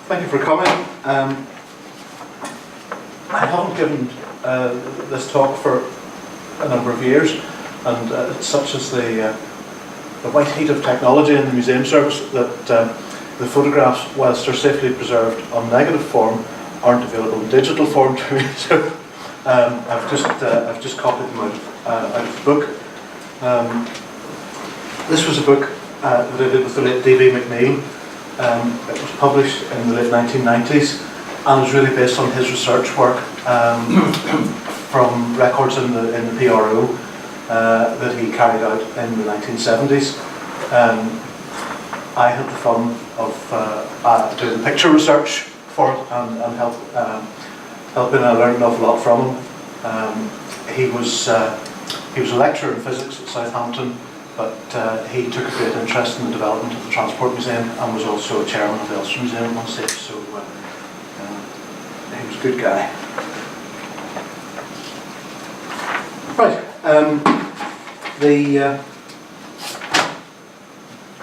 Thank you for coming. I haven't given this talk for a number of years, and such as the white heat of technology in the museum service that the photographs, whilst they're safely preserved on negative form, aren't available in digital form to me. So I've just copied them out of the book. This was a book that I did with the late D.V. McNeill. It was published in the late 1990s and is really based on his research work from records in the PRO that he carried out in the 1970s. I had the fun of doing picture research for it and helping. I learned an awful lot from him. He was a lecturer in physics at Southampton, but he took a great interest in the development of the Transport Museum and was also a chairman of the Ulster Museum at one stage, so he was a good guy. Right,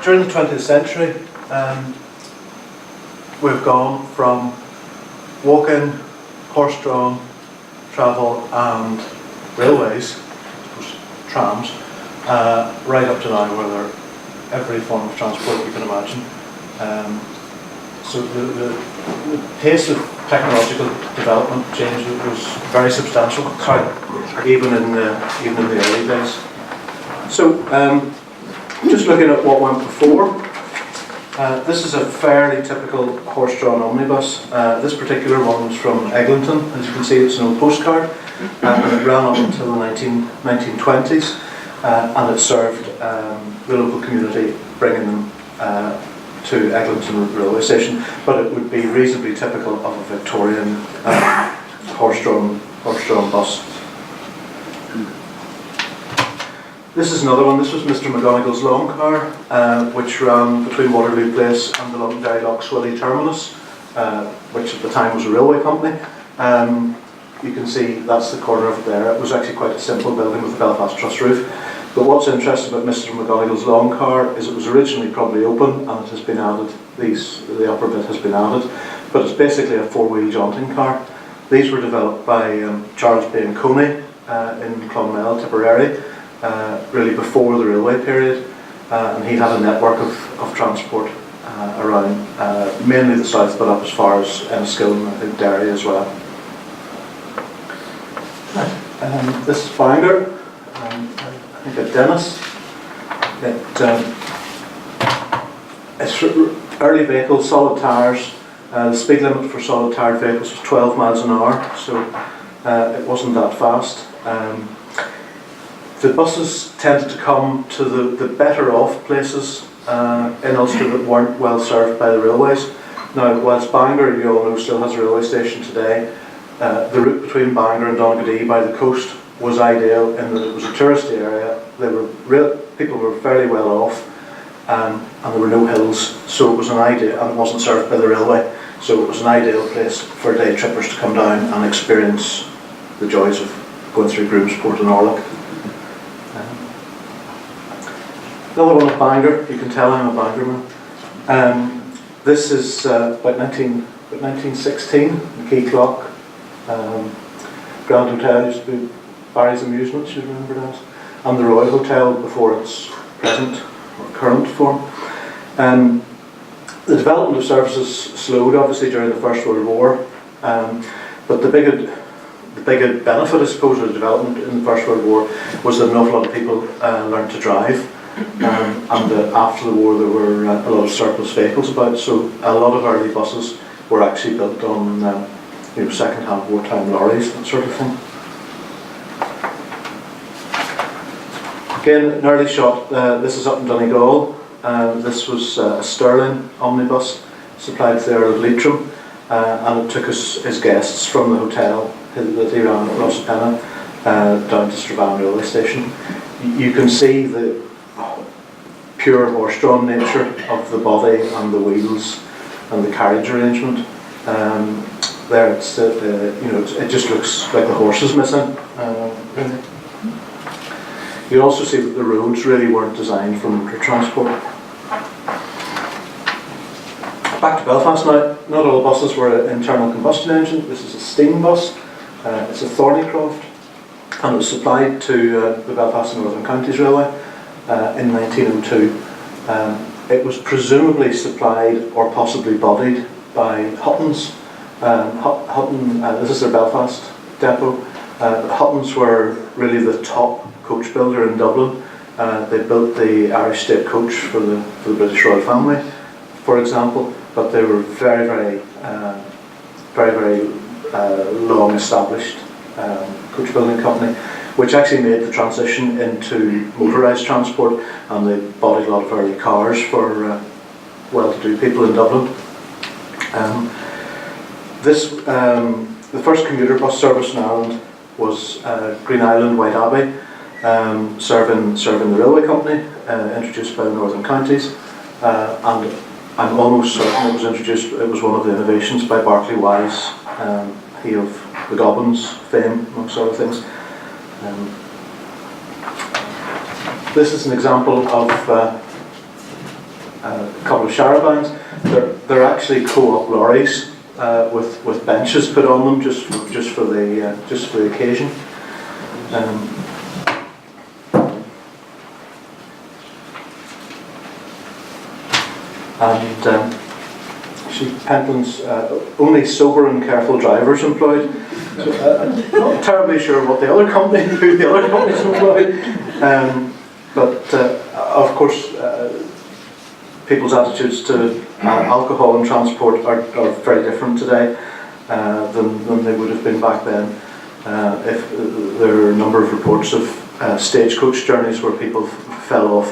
during the 20th century, we've gone from walk-in, horse-drawn travel and railways, trams, right up to now where they're every form of transport you can imagine. So the pace of technological development change was very substantial, even in the early days. So just looking at what went before, this is a fairly typical horse-drawn omnibus. This particular one was from Eglinton. As you can see, it's an old postcard, and it ran up until the 1920s. And it served the local community, bringing them to Eglinton railway station. But it would be reasonably typical of a Victorian horse-drawn bus. This is another one. This was Mr. McGonagall's long car, which ran between Waterloo Place and the Londonderry Lough Swilly terminus, which at the time was a railway company. You can see that's the corner of it there. It was actually quite a simple building with a Belfast truss roof. But what's interesting about Mr. McGonagall's long car is it was originally probably open and it has been added, the upper bit has been added, but it's basically a four-wheel jaunting car. These were developed by Charles Bain Coney in Clonmel, Tipperary, really before the railway period, and he had a network of transport around mainly the south, but up as far as Enniskillen and I think Derry as well. This is Bangor. I think at Dennis. It's early vehicles, solid tyres. The speed limit for solid tyred vehicles was 12 miles an hour, so it wasn't that fast. The buses tended to come to the better off places in Ulster that weren't well served by the railways. Now, whilst Bangor, you all know, still has a railway station today, the route between Bangor and Donaghadee by the coast was ideal in that it was a touristy area. People were fairly well off, and there were no hills, so it was an ideal, and it wasn't served by the railway, so it was an ideal place for day trippers to come down and experience the joys of going through Groomsport and Orlock. Another one at Bangor. You can tell I'm a Bangor man. This is about 1916. The Key Clock. Grand Hotel used to be Barry's Amusements, you remember that, and the Royal Hotel before its present or current form. The development of services slowed obviously during the First World War, but the big benefit, I suppose, of the development in the First World War was that an awful lot of people learned to drive, and after the war there were a lot of surplus vehicles about, so a lot of early buses were actually built on second-hand wartime lorries, that sort of thing. Again, an early shot. This is up in Donegal. This was a Stirling omnibus supplied to the Earl of Leitrim, and it took his guests from the hotel that he ran at Rossapena down to Strabane railway station. You can see the pure horse-drawn nature of the body and the wheels and the carriage arrangement. There, it just looks like the horse is missing. Really. You also see that the roads really weren't designed for motor transport. Back to Belfast now. Not all buses were an internal combustion engine. This is a steam bus. It's a Thornycroft, and it was supplied to the Belfast and Northern Counties Railway in 1902. It was presumably supplied or possibly bodied by Huttons. This is their Belfast depot. Huttons were really the top coach builder in Dublin. They built the Irish State Coach for the British Royal Family, for example, but they were very long established coach building company, which actually made the transition into motorised transport, and they bodied a lot of early cars for well-to-do people in Dublin. The first commuter bus service in Ireland was Green Island White Abbey, serving the railway company, introduced by the Northern Counties, and I'm almost certain it was one of the innovations by Barclay Wise, he of the Gobbins fame, amongst other things. This is an example of a couple of charabancs. They're actually co-op lorries with benches put on them just for the occasion. Pentland's only sober and careful drivers employed. So, I'm not terribly sure who the other companies employed, but of course people's attitudes to alcohol and transport are very different today than they would have been back then. If there are a number of reports of stagecoach journeys where people fell off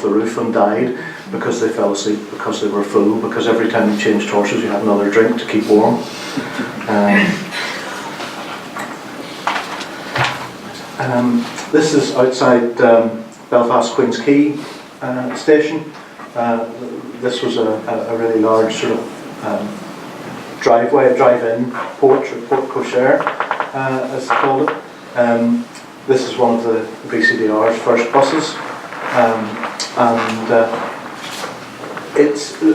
the roof and died because they fell asleep because they were full, because every time you changed horses you had another drink to keep warm. This is outside Belfast Queen's Quay station. This was a really large sort of drive-in porch, or porte cochere, as they called it. This is one of the BCDR's first buses,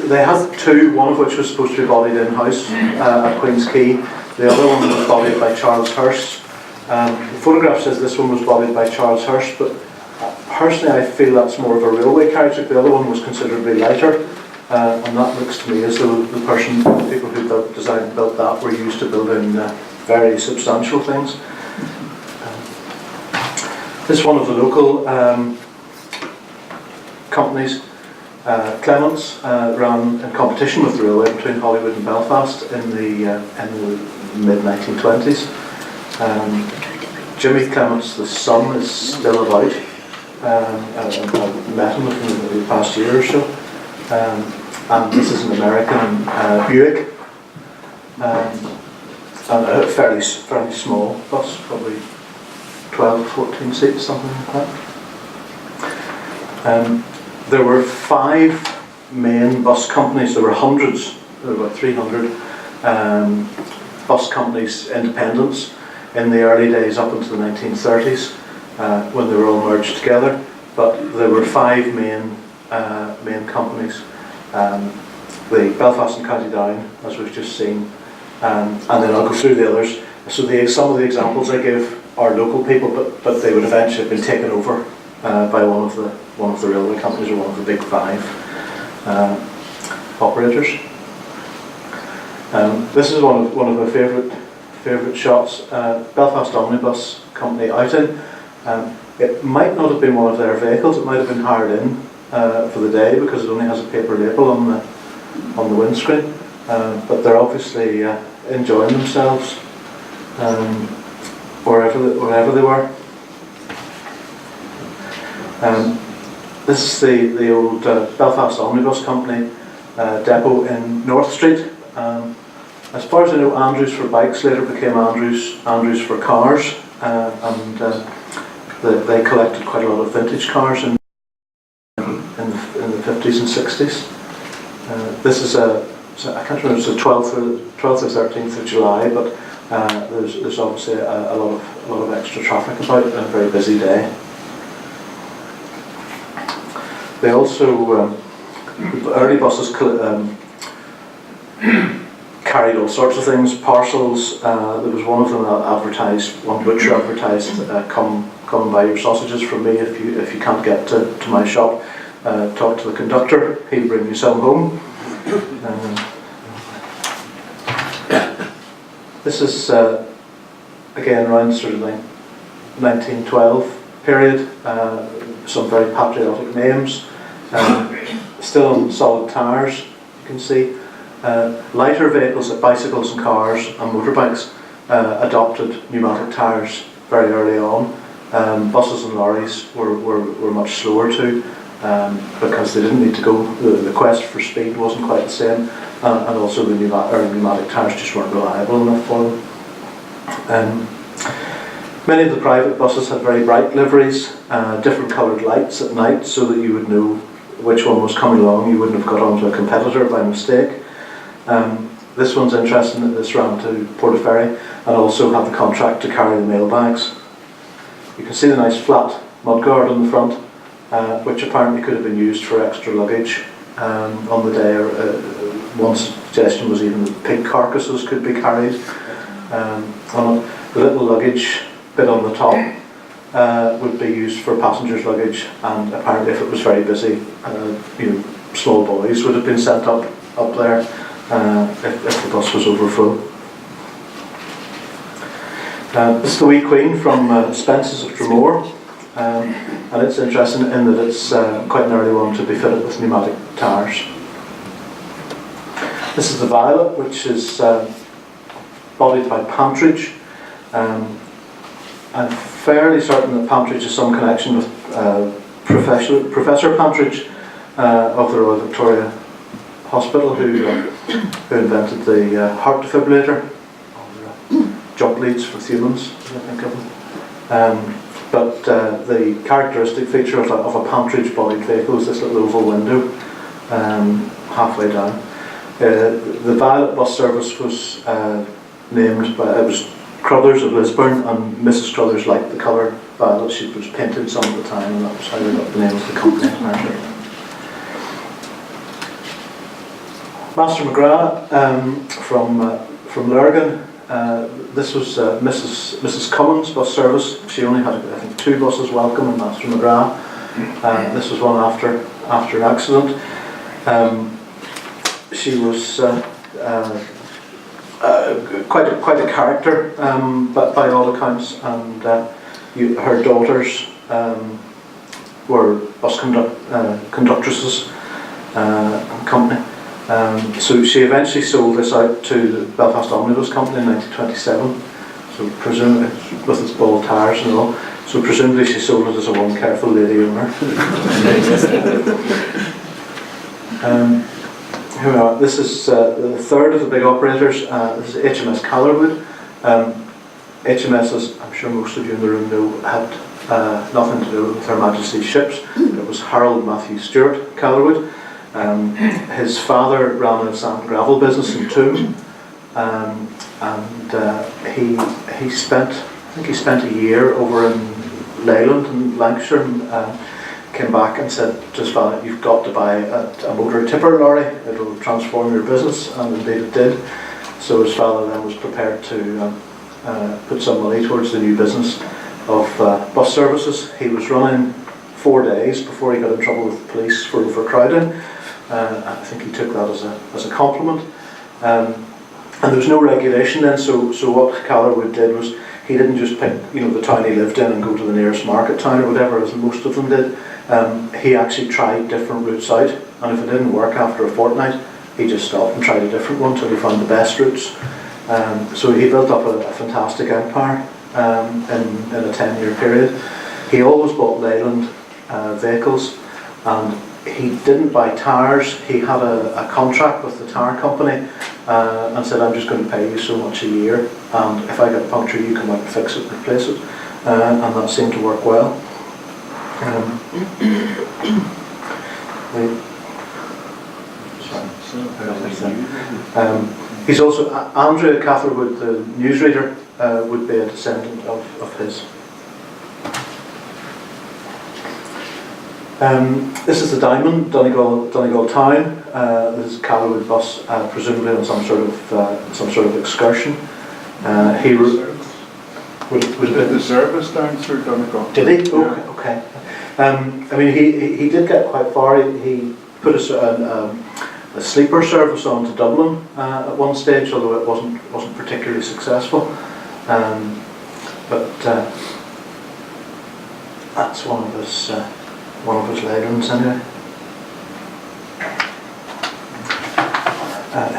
they had two, one of which was supposed to be bodied in-house at Queen's Quay. The other one was bodied by Charles Hurst. The photograph says this one was bodied by Charles Hurst, but personally I feel that's more of a railway carriage. The other one was considerably lighter, and that looks to me as though the people who built that were used to building very substantial things. This is one of the local companies. Clements ran in competition with the railway between Hollywood and Belfast in the mid-1920s. Jimmy Clements, the son, is still about. I've met him in the past year or so. And this is an American Buick, and a fairly small bus, probably 12, 14 seats, something like that. There were 5 main bus companies. There were hundreds, there were about 300 bus companies, independents, in the early days up into the 1930s, when they were all merged together. But there were 5 main companies. The Belfast and County Down, as we've just seen, and then I'll go through the others. So some of the examples I give are local people, but they would eventually have been taken over by one of the railway companies, or one of the big 5 operators. This is one of my favourite shots. Belfast Omnibus Company outing. It might not have been one of their vehicles. It might have been hired in for the day because it only has a paper label on the windscreen. But they're obviously enjoying themselves wherever they were. This is the old Belfast Omnibus Company depot in North Street. As far as I know, Andrews for bikes later became Andrews for cars, and they collected quite a lot of vintage cars in the 50s and 60s. This is I can't remember, it's the 12th or 13th of July, but there's obviously a lot of extra traffic about, and a very busy day. They also, early buses carried all sorts of things, parcels. There was one of them advertised, one butcher advertised, come and buy your sausages from me if you can't get to my shop. Talk to the conductor, he'll bring you some home. This is again around sort of 1912 period. Some very patriotic names. Still on solid tyres, you can see. Lighter vehicles like bicycles and cars and motorbikes adopted pneumatic tyres very early on. Buses and lorries were much slower too, because they didn't need to go, the quest for speed wasn't quite the same, and also the pneumatic tyres just weren't reliable enough for them. Many of the private buses had very bright liveries, different coloured lights at night so that you would know which one was coming along. You wouldn't have got onto a competitor by mistake. This one's interesting that this ran to Portaferry and also had the contract to carry the mail bags. You can see the nice flat mudguard on the front, which apparently could have been used for extra luggage on the day. One suggestion was even that pig carcasses could be carried on it. The little luggage bit on the top would be used for passengers' luggage, and apparently if it was very busy, small boys would have been sent up there if the bus was overfull. This is the Wee Queen from Spence's of Dromore, and it's interesting in that it's quite an early one to be fitted with pneumatic tyres. This is the Violet, which is bodied by Pantridge. I'm fairly certain that Pantridge has some connection with Professor Pantridge of the Royal Victoria Hospital, who invented the heart defibrillator, jump leads for humans, I think of them. But the characteristic feature of a Pantridge-bodied vehicle is this little oval window halfway down. The Violet bus service was named by, it was Crothers of Lisburn, and Mrs. Crothers liked the colour violet. She was painted some at the time, and that was how they got the name of the company. Master McGrath from Lurgan. This was Mrs. Cummins bus service. She only had, I think, 2 buses welcome in Master McGrath. This was one after an accident. She was quite a character, but by all accounts, and her daughters were bus conductresses and company. So she eventually sold this out to the Belfast Omnibus Company in 1927. So presumably, with its bald tyres and all. So presumably she sold it as a one careful lady owner. This is the third of the big operators. This is HMS Calderwood. HMS, as I'm sure most of you in the room know, had nothing to do with Her Majesty's ships. It was Harold Matthew Stewart Calderwood. His father ran a sand and gravel business in Toome, and he spent a year over in Leyland in Lancashire, and came back and said to his father, "You've got to buy a motor tipper lorry, it'll transform your business," and indeed it did. So his father then was prepared to put some money towards the new business of bus services. He was running 4 days before he got in trouble with the police for overcrowding. I think he took that as a compliment. And there was no regulation then, so what Calderwood did was he didn't just pick the town he lived in and go to the nearest market town or whatever, as most of them did. He actually tried different routes out, and if it didn't work after a fortnight, he just stopped and tried a different one till he found the best routes. So he built up a fantastic empire in a 10-year period. He always bought Leyland vehicles, and he didn't buy tyres. He had a contract with the tyre company and said, "I'm just going to pay you so much a year, and if I get a puncture you come out and fix it and replace it," and that seemed to work well. He's also Andrea Catherwood, the newsreader, would be a descendant of his. This is the Diamond, Donegal town. This is Causeway bus, presumably on some sort of excursion. He did the service down through Donegal. Did he? Yeah. Okay. I mean, he did get quite far. He put a sleeper service on to Dublin at one stage, although it wasn't particularly successful. But that's one of his legends anyway.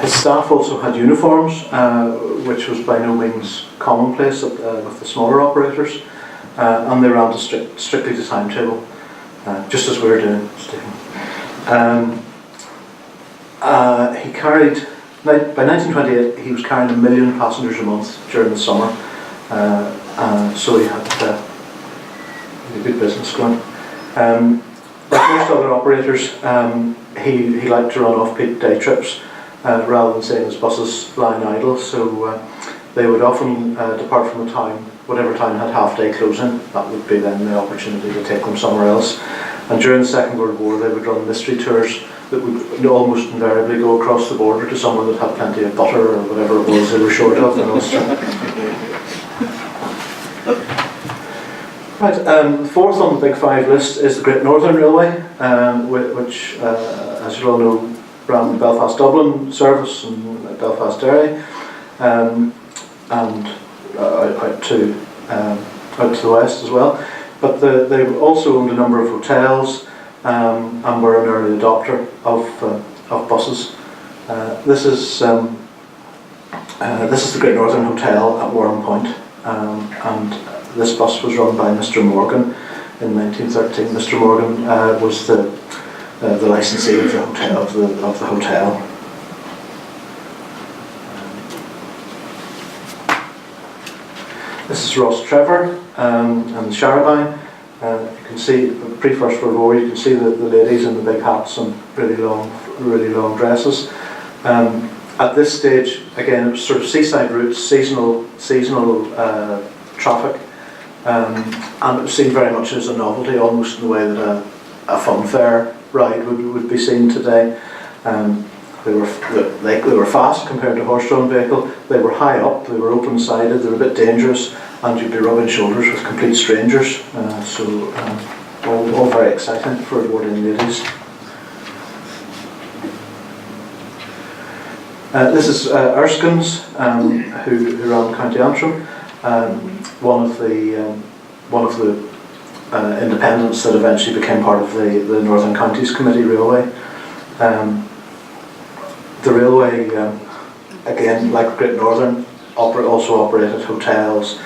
His staff also had uniforms, which was by no means commonplace with the smaller operators, and they ran strictly to timetable, just as we're doing, Stephen. He carried, by 1928, he was carrying 1 million passengers a month during the summer, so he had a good business going. Like most other operators, he liked to run off-peak day trips rather than seeing his buses lying idle, so they would often depart from a town, whatever town had half-day closing. That would be then the opportunity to take them somewhere else. And during the Second World War, they would run mystery tours that would almost invariably go across the border to someone that had plenty of butter or whatever it was they were short of in Ulster. Right, fourth on the Big Five list is the Great Northern Railway, which, as you all know, ran the Belfast-Dublin service and Belfast Derry, and out to the west as well. But they also owned a number of hotels and were an early adopter of buses. This is the Great Northern Hotel at Warren Point, and this bus was run by Mr. Morgan in 1913. Mr. Morgan was the licensee of the hotel. This is Ross Trevor and Sharabine. You can see pre-First World War. You can see the ladies in the big hats and really long dresses. At this stage, again, it was sort of seaside routes, seasonal traffic, and it was seen very much as a novelty, almost in the way that a fun fair ride would be seen today. They were fast compared to horse-drawn vehicle. They were high up. They were open-sided. They were a bit dangerous, and you'd be rubbing shoulders with complete strangers. All very exciting for Edwardian ladies. This is Erskine's, who ran County Antrim, one of the independents that eventually became part of the Northern Counties Committee Railway. The railway, again, like Great Northern, also operated hotels,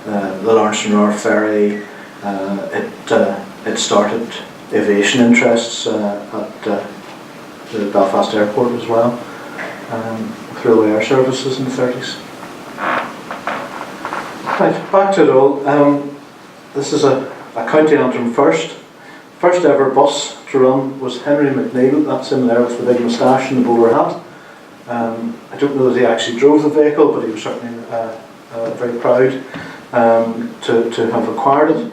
the Larnstone Ferry. It started aviation interests at the Belfast Airport as well, with railway air services in the 30s. Right, back to it all. This is a County Antrim first ever bus to run was Henry McNeil. That's him there with the big moustache and the bowler hat. I don't know that he actually drove the vehicle, but he was certainly very proud to have acquired it.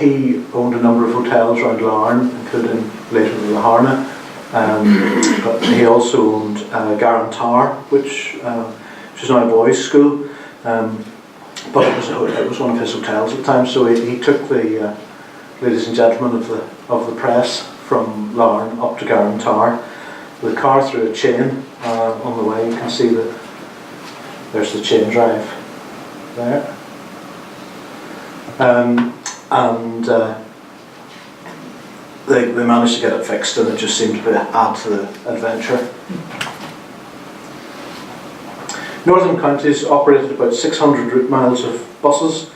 He owned a number of hotels around Larne, including later the Laharna, but he also owned Garantar, which is now a boys' school, but it was one of his hotels at the time. So he took the ladies and gentlemen of the press from Larne up to Garantar, with the car through a chain on the way. You can see that there's the chain drive there. They managed to get it fixed, and it just seemed to add to the adventure. Northern Counties operated about 600 route miles of buses,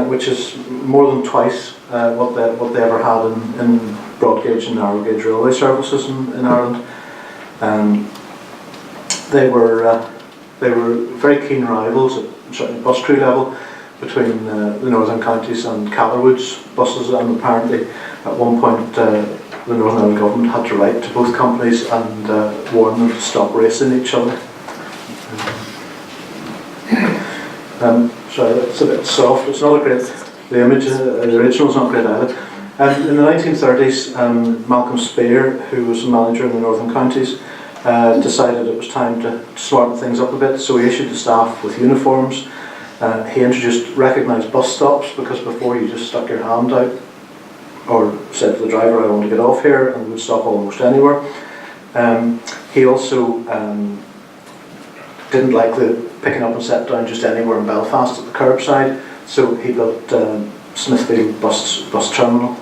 which is more than twice what they ever had in broad gauge and narrow gauge railway services in Ireland. They were very keen rivals, at certainly bus crew level, between the Northern Counties and Catherwood's buses, and apparently at one point the Northern Ireland government had to write to both companies and warn them to stop racing each other. So it's a bit soft. It's not a great. The image, the original's not great either. In the 1930s, Malcolm Spear, who was a manager in the Northern Counties, decided it was time to smarten things up a bit, so he issued the staff with uniforms. He introduced recognised bus stops, because before you just stuck your hand out or said to the driver, I want to get off here, and would stop almost anywhere. He also didn't like the picking up and set down just anywhere in Belfast at the curbside, so he built Smithfield bus terminal.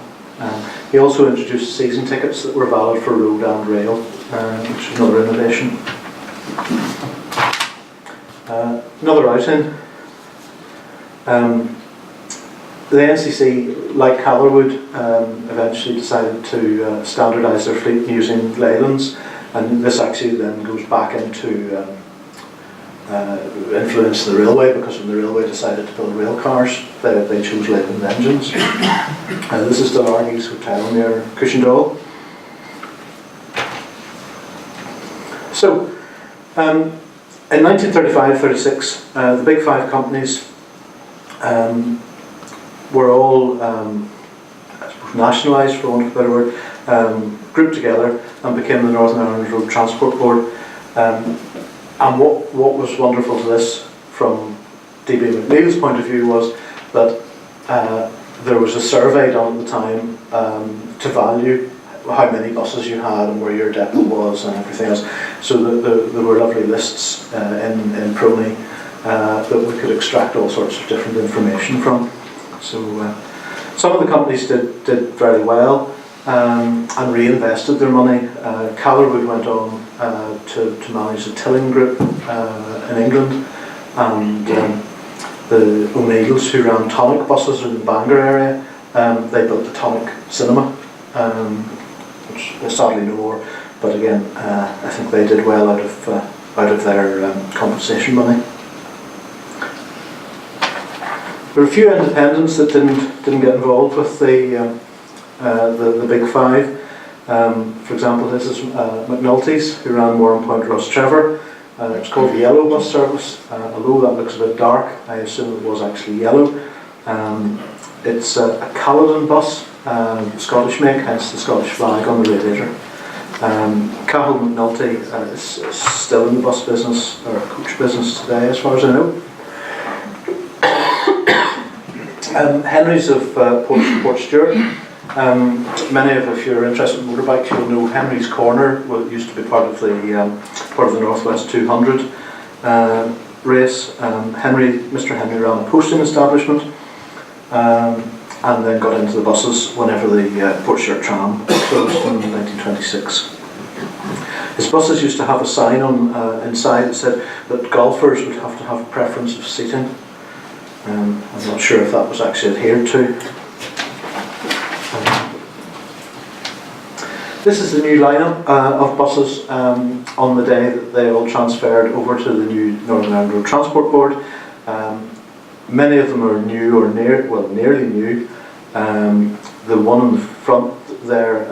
He also introduced season tickets that were valid for road and rail, which is another innovation. Another outing. The NCC, like Calderwood, eventually decided to standardise their fleet using Leylands, and this actually then goes back into influence the railway, because when the railway decided to build rail cars, they chose Leyland engines. This is the Largy's Hotel near Cushendall. So, in 1935-36, the big five companies were all nationalised, for want of a better word, grouped together and became the Northern Ireland Road Transport Board. And what was wonderful to this, from D.B. McNeil's point of view, was that there was a survey done at the time to value how many buses you had and where your depot was and everything else. So there were lovely lists in PRONI that we could extract all sorts of different information from. So some of the companies did very well and reinvested their money. Calderwood went on to manage the Tilling Group in England, and the O'Neills, who ran Tonic buses in the Bangor area, they built the Tonic Cinema, which is sadly no more, but again I think they did well out of their compensation money. There were a few independents that didn't get involved with the big five. For example, this is McNulty's, who ran Warrenpoint Rostrevor. It's called the Yellow Bus Service. Although that looks a bit dark, I assume it was actually yellow. It's a Caledon bus, Scottish make, hence the Scottish flag on the radiator. Cahill McNulty is still in the bus business, or coach business today, as far as I know. Henry's of Port Stewart. Many of, if you're interested in motorbikes, you'll know Henry's Corner used to be part of the Northwest 200 race. Mr. Henry ran a posting establishment, and then got into the buses whenever the Port Stewart tram closed in 1926. His buses used to have a sign on inside that said that golfers would have to have preference of seating. I'm not sure if that was actually adhered to. This is the new lineup of buses on the day that they all transferred over to the new Northern Ireland Road Transport Board. Many of them are new or nearly new. The one on the front there,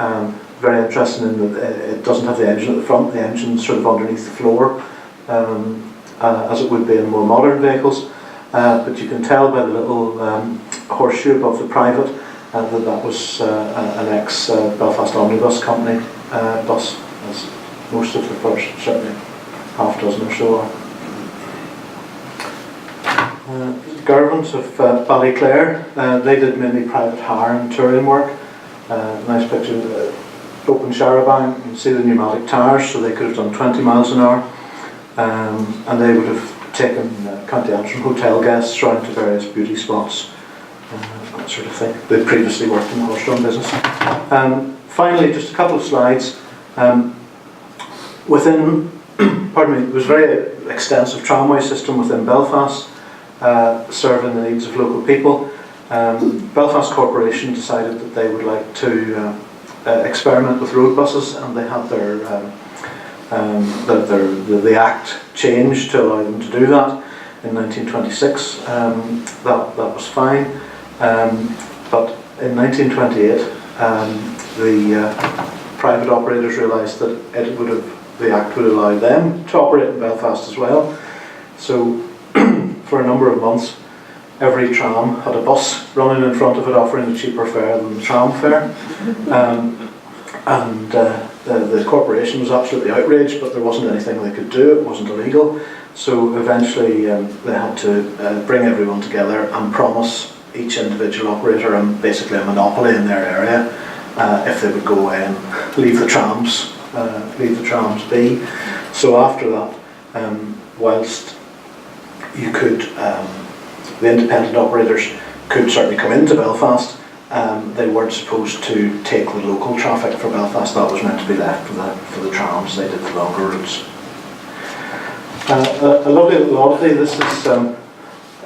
very interesting in that it doesn't have the engine at the front. The engine's sort of underneath the floor, as it would be in more modern vehicles. But you can tell by the little horseshoe above the private that was an ex-Belfast Omnibus Company bus, as most of the first, certainly half dozen or so are. Garvins of Ballyclare, they did mainly private hire and touring work. Nice picture, open charabanc, you can see the pneumatic tyres, so they could have done 20 miles an hour. And they would have taken County Antrim hotel guests around to various beauty spots, that sort of thing. They previously worked in the horse-drawn business. Finally, just a couple of slides. Within, there was a very extensive tramway system within Belfast, serving the needs of local people. Belfast Corporation decided that they would like to experiment with road buses, and they had the Act changed to allow them to do that in 1926. That was fine, but in 1928 the private operators realised that the Act would allow them to operate in Belfast as well. So for a number of months every tram had a bus running in front of it offering a cheaper fare than the tram fare. The corporation was absolutely outraged, but there wasn't anything they could do, it wasn't illegal. So eventually they had to bring everyone together and promise each individual operator basically a monopoly in their area if they would go away and leave the trams be. So after that, whilst you could, the independent operators could certainly come into Belfast, they weren't supposed to take the local traffic for Belfast. That was meant to be left for the trams. They did the longer routes. A lovely little oddity. This is a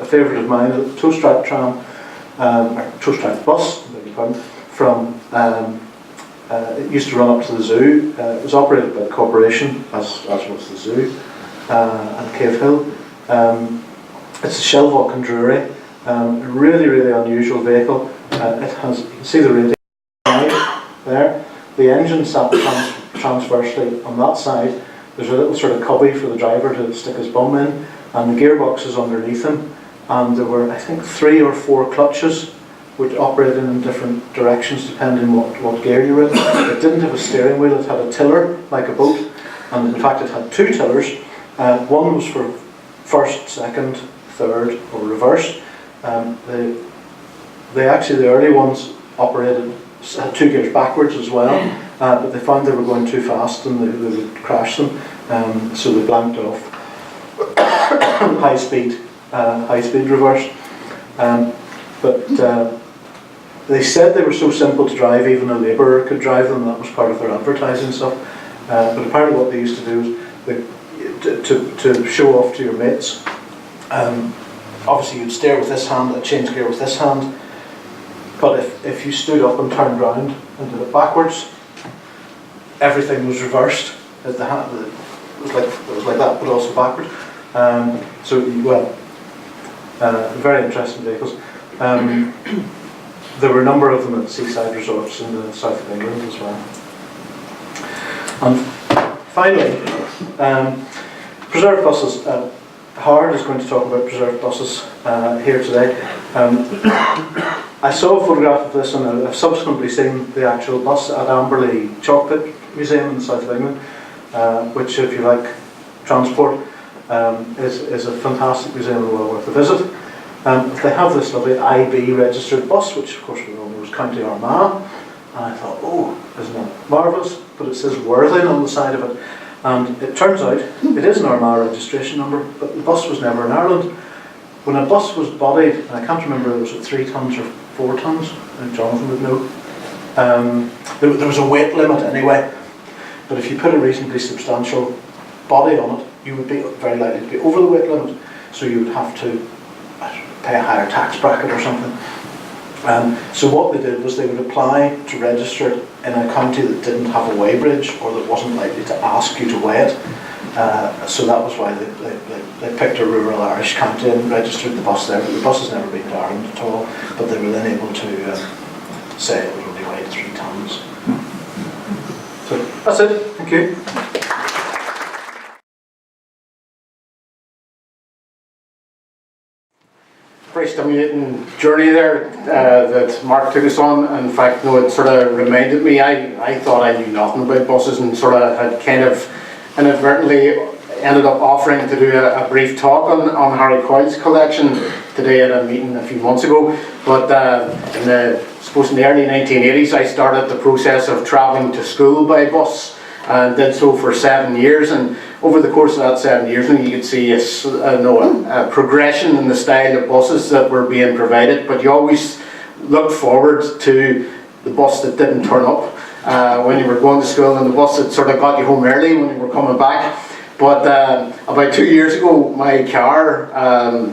favourite of mine. A toe-strap tram, or toe-strap bus, beg your pardon, from. It used to run up to the zoo. It was operated by the corporation, as was the zoo, and Cave Hill. It's a Shellvock and Drury. A really, really unusual vehicle. It has, you can see the radiator there. The engine sat transversely on that side. There's a little sort of cubby for the driver to stick his bum in, and the gearbox is underneath him. And there were, I think, 3 or 4 clutches which operated in different directions depending what gear you were in. It didn't have a steering wheel, it had a tiller like a boat, and in fact it had 2 tillers. One was for first, second, third, or reverse. The early ones operated, had 2 gears backwards as well, but they found they were going too fast and they would crash them, so they blanked off high speed reverse. But they said they were so simple to drive, even a labourer could drive them. That was part of their advertising stuff. But apparently what they used to do is to show off to your mates. Obviously you'd steer with this hand and change gear with this hand. But if you stood up and turned round and did it backwards, everything was reversed. It was like that, but also backward. Very interesting vehicles. There were a number of them at seaside resorts in the south of England as well. And finally, preserved buses. Howard is going to talk about preserved buses here today. I saw a photograph of this, and I've subsequently seen the actual bus at Amberley Chalkpit Museum in the south of England, which, if you like transport, is a fantastic museum and well worth a visit. They have this lovely IB registered bus, which of course we all know is County Armagh, and I thought, oh, isn't that marvellous? But it says Worthing on the side of it, and it turns out it is an Armagh registration number, but the bus was never in Ireland. When a bus was bodied, and I can't remember whether it was at 3 tonnes or 4 tonnes, and Jonathan would know, there was a weight limit anyway, but if you put a reasonably substantial body on it, you would be very likely to be over the weight limit, so you would have to pay a higher tax bracket or something. So what they did was they would apply to register it in a county that didn't have a weighbridge or that wasn't likely to ask you to weigh it. So that was why they picked a rural Irish county and registered the bus there. The bus has never been to Ireland at all, but they were then able to say it would only weigh 3 tonnes. So that's it. Thank you. Very stimulating journey there that Mark took us on. In fact, no, it sort of reminded me, I thought I knew nothing about buses and sort of had kind of inadvertently ended up offering to do a brief talk on Harry Coyle's collection today at a meeting a few months ago. But in the early 1980s, I started the process of travelling to school by bus and did so for 7 years. And over the course of that 7 years, you could see a progression in the style of buses that were being provided, but you always looked forward to the bus that didn't turn up when you were going to school, and the bus that sort of got you home early when you were coming back. But about 2 years ago, my car,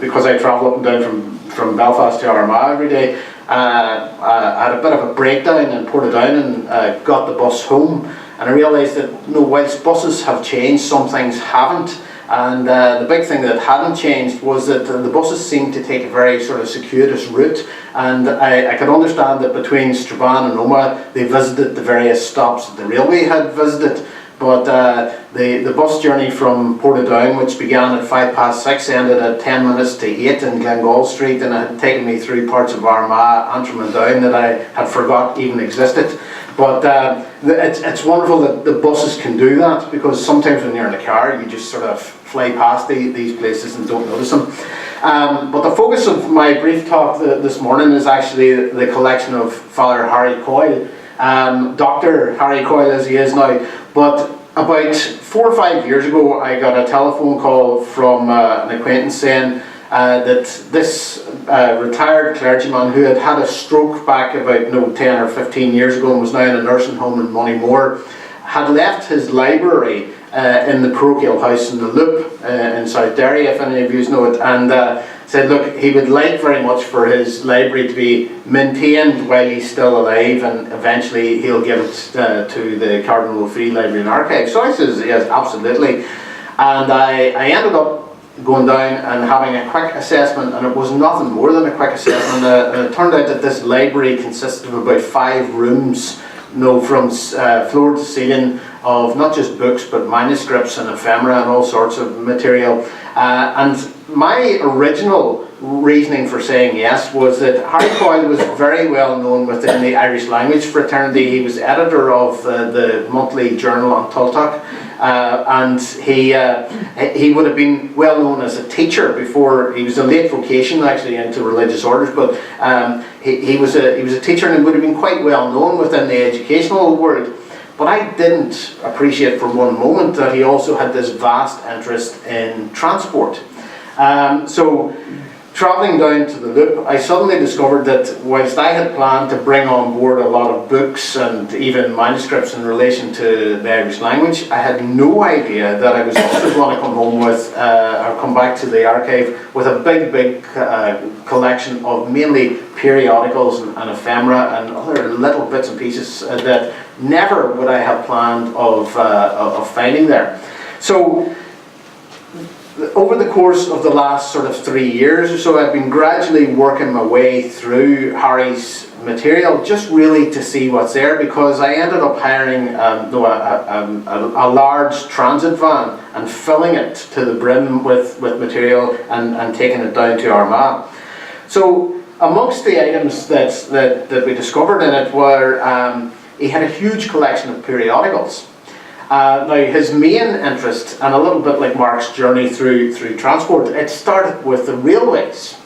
because I travel up and down from Belfast to Armagh every day, I had a bit of a breakdown and put it down and got the bus home. And I realised that whilst buses have changed, some things haven't. And the big thing that hadn't changed was that the buses seemed to take a very sort of circuitous route. And I could understand that between Strabane and Omagh, they visited the various stops that the railway had visited. but the bus journey from Portadown, which began at 6:05, ended at 10 minutes to 8 in Glengall Street, and it had taken me through parts of Armagh, Antrim and Down that I had forgot even existed. But it's wonderful that the buses can do that, because sometimes when you're in a car you just sort of fly past these places and don't notice them. But the focus of my brief talk this morning is actually the collection of Father Harry Coyle, Dr. Harry Coyle as he is now. But about 4 or 5 years ago I got a telephone call from an acquaintance saying that this retired clergyman who had had a stroke back about 10 or 15 years ago and was now in a nursing home in Moneymore had left his library in the parochial house in the Loop in South Derry, if any of you know it, and said, look, he would like very much for his library to be maintained while he's still alive, and eventually he'll give it to the Cardinal Free Library and Archive. So I says, yes, absolutely. And I ended up going down and having a quick assessment, and it was nothing more than a quick assessment. And it turned out that this library consisted of about 5 rooms, from floor to ceiling, of not just books but manuscripts and ephemera and all sorts of material. And my original reasoning for saying yes was that Harry Coyle was very well known within the Irish language fraternity. He was editor of the monthly journal Untitled, and he would have been well known as a teacher before. He was a late vocation actually into religious orders, but he was a teacher, and would have been quite well known within the educational world. But I didn't appreciate for one moment that he also had this vast interest in transport. So travelling down to the Loop, I suddenly discovered that whilst I had planned to bring on board a lot of books and even manuscripts in relation to the Irish language, I had no idea that I was also going to come home with, or come back to the archive with a big collection of mainly periodicals and ephemera and other little bits and pieces that never would I have planned of finding there. So over the course of the last sort of 3 years or so, I've been gradually working my way through Harry's material, just really to see what's there, because I ended up hiring a large transit van and filling it to the brim with material and taking it down to Armagh. So amongst the items that we discovered in it were, he had a huge collection of periodicals. Now his main interest, and a little bit like Mark's journey through transport, it started with the railways,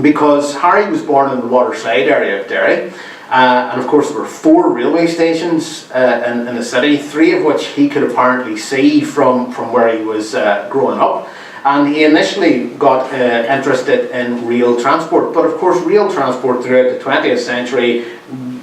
because Harry was born in the waterside area of Derry, and of course there were 4 railway stations in the city, 3 of which he could apparently see from where he was growing up. And he initially got interested in rail transport, but of course rail transport throughout the 20th century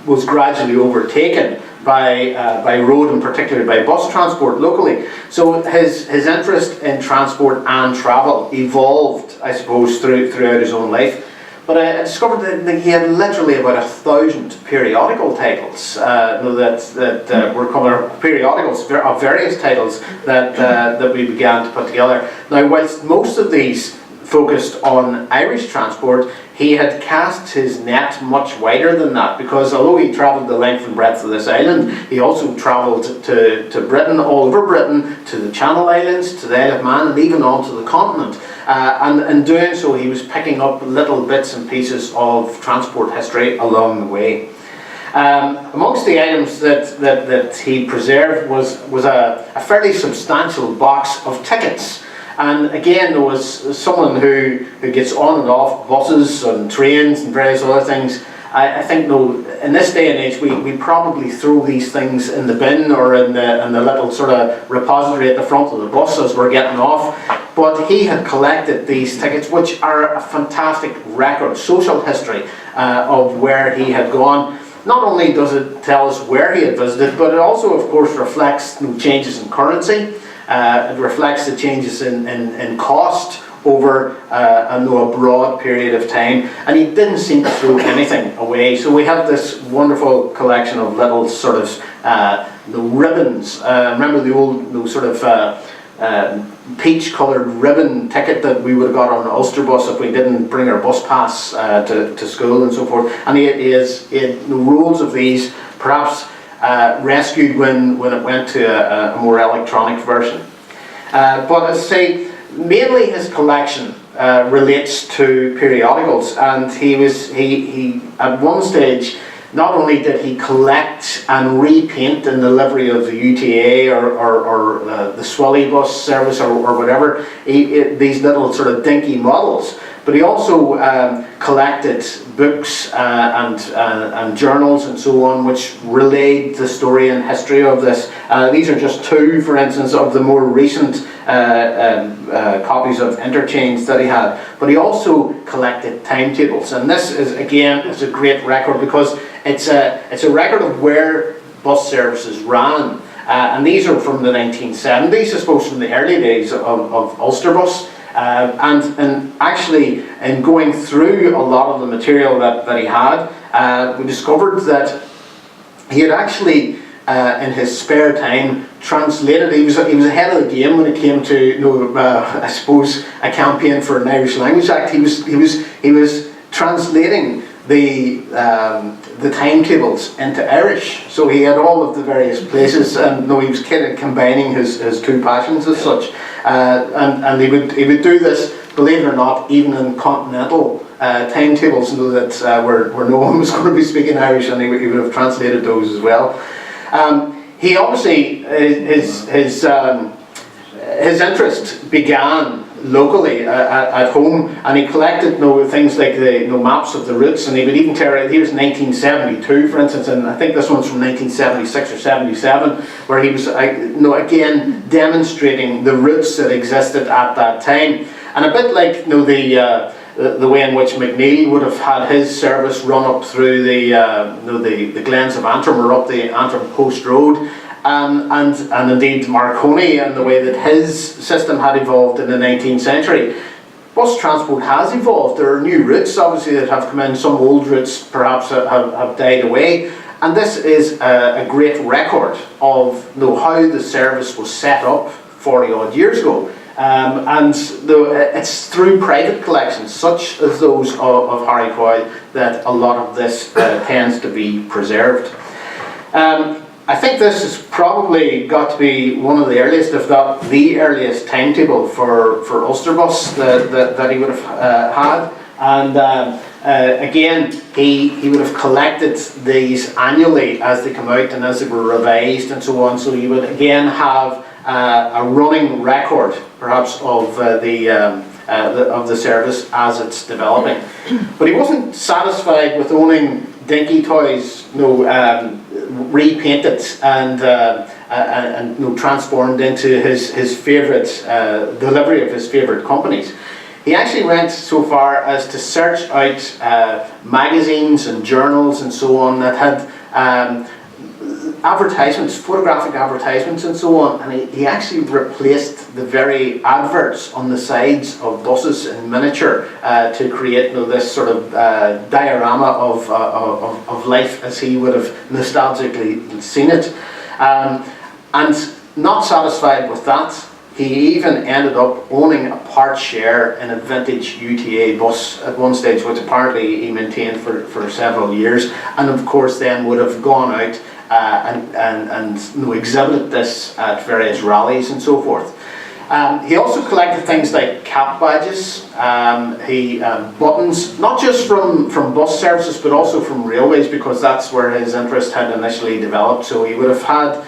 was gradually overtaken by road, and particularly by bus transport locally. So his interest in transport and travel evolved, I suppose, throughout his own life. But I discovered that he had literally about 1,000 periodical titles that were coming, periodicals of various titles that we began to put together. Now, whilst most of these focused on Irish transport, he had cast his net much wider than that, because although he travelled the length and breadth of this island, he also travelled to Britain, all over Britain, to the Channel Islands, to the Isle of Man, and even on to the continent. And in doing so, he was picking up little bits and pieces of transport history along the way. Amongst the items that he preserved was a fairly substantial box of tickets. And again, there was someone who gets on and off buses and trains and various other things. I think in this day and age we probably throw these things in the bin or in the little sort of repository at the front of the bus as we're getting off. But he had collected these tickets, which are a fantastic record, social history of where he had gone. Not only does it tell us where he had visited, but it also of course reflects changes in currency. It reflects the changes in cost over a broad period of time, and he didn't seem to throw anything away. So we have this wonderful collection of little sort of ribbons. Remember the old sort of peach-coloured ribbon ticket that we would have got on an Ulsterbus if we didn't bring our bus pass to school and so forth. And he had rolls of these, perhaps rescued when it went to a more electronic version. But as I say, mainly his collection relates to periodicals, and he at one stage, not only did he collect and repaint in the livery of the UTA or the Ulsterbus service or whatever, these little sort of dinky models, but he also collected books and journals and so on, which relayed the story and history of this. These are just two, for instance, of the more recent copies of interchange that he had. But he also collected timetables, and this is again a great record because it's a record of where bus services ran, and these are from the 1970s, I suppose, from the early days of Ulsterbus. And actually, in going through a lot of the material that he had, we discovered that he had actually, in his spare time, translated. He was ahead of the game when it came to, I suppose, a campaign for an Irish Language Act. He was translating the timetables into Irish, so he had all of the various places, and he was kind of combining his two passions as such, and he would do this, believe it or not, even in continental timetables, that where no one was going to be speaking Irish, and he would have translated those as well. He obviously his interest began locally at home, and he collected things like the maps of the routes, and he would even here's 1972, for instance, and I think this one's from 1976 or 77, where he was again demonstrating the routes that existed at that time, and a bit like the way in which McNeil would have had his service run up through the glens of Antrim or up the Antrim Post Road. And indeed Marconi, and the way that his system had evolved in the 19th century. Bus transport has evolved. There are new routes, obviously, that have come in. Some old routes perhaps have died away. And this is a great record of how the service was set up 40 odd years ago. And it's through private collections, such as those of Harry Coyle, that a lot of this tends to be preserved. I think this has probably got to be one of the earliest, if not the earliest, timetable for Ulsterbus that he would have had. And again, he would have collected these annually as they come out and as they were revised and so on. So you would again have a running record, perhaps, of the service as it's developing. But he wasn't satisfied with owning dinky toys, repainted and transformed into his favourite, the livery of his favourite companies. He actually went so far as to search out magazines and journals and so on that had advertisements, photographic advertisements and so on, and he actually replaced the very adverts on the sides of buses in miniature to create this sort of diorama of life as he would have nostalgically seen it. And not satisfied with that, he even ended up owning a part share in a vintage UTA bus at one stage, which apparently he maintained for several years, and of course then would have gone out and exhibited this at various rallies and so forth. He also collected things like cap badges, buttons, not just from bus services but also from railways, because that's where his interest had initially developed. So he would have had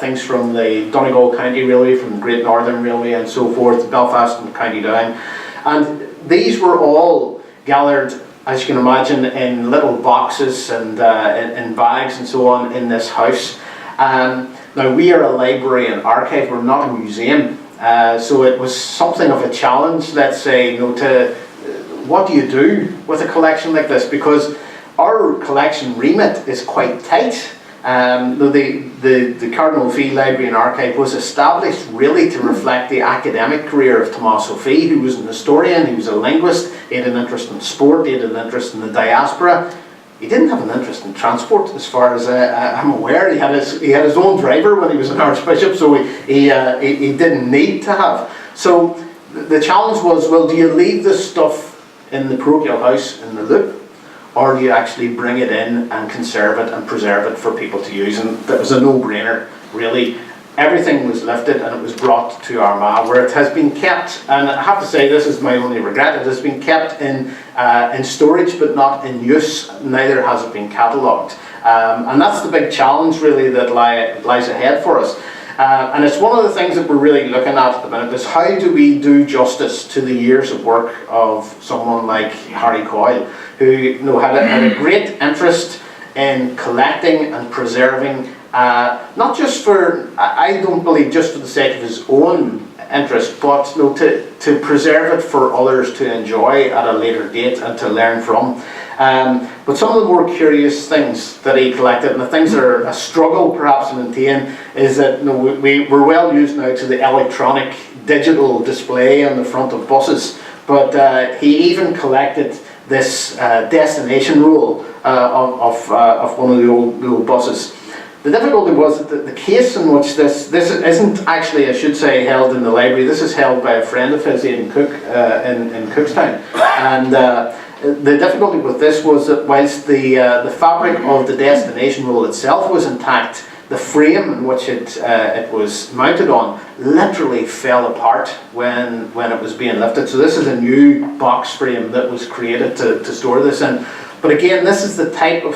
things from the Donegal County Railway, from the Great Northern Railway and so forth, Belfast and County Down. And these were all gathered, as you can imagine, in little boxes and in bags and so on in this house. Now we are a library and archive, we're not a museum, so it was something of a challenge, let's say, what do you do with a collection like this? Because our collection remit is quite tight. The Cardinal Fee Library and Archive was established really to reflect the academic career of Tomás O'Fee, who was an historian, he was a linguist, he had an interest in sport, he had an interest in the diaspora. He didn't have an interest in transport, as far as I'm aware. He had his own driver when he was an archbishop, so he didn't need to have. So the challenge was, well, do you leave this stuff in the parochial house in the Loop, or do you actually bring it in and conserve it and preserve it for people to use? And that was a no-brainer, really. Everything was lifted and it was brought to Armagh, where it has been kept, and I have to say this is my only regret, it has been kept in storage but not in use, neither has it been catalogued. And that's the big challenge really that lies ahead for us. And it's one of the things that we're really looking at the minute, is how do we do justice to the years of work of someone like Harry Coyle, who had a great interest in collecting and preserving, not just for, I don't believe just for the sake of his own interest, but to preserve it for others to enjoy at a later date and to learn from. But some of the more curious things that he collected, and the things that are a struggle perhaps to maintain, is that we're well used now to the electronic digital display on the front of buses, but he even collected this destination roll of one of the old buses. The difficulty was that the case in which this isn't actually, I should say, held in the library. This is held by a friend of his, Aidan Cook, in Cookstown. And the difficulty with this was that whilst the fabric of the destination roll itself was intact, the frame in which it was mounted on literally fell apart when it was being lifted. So this is a new box frame that was created to store this in. But again, this is the type of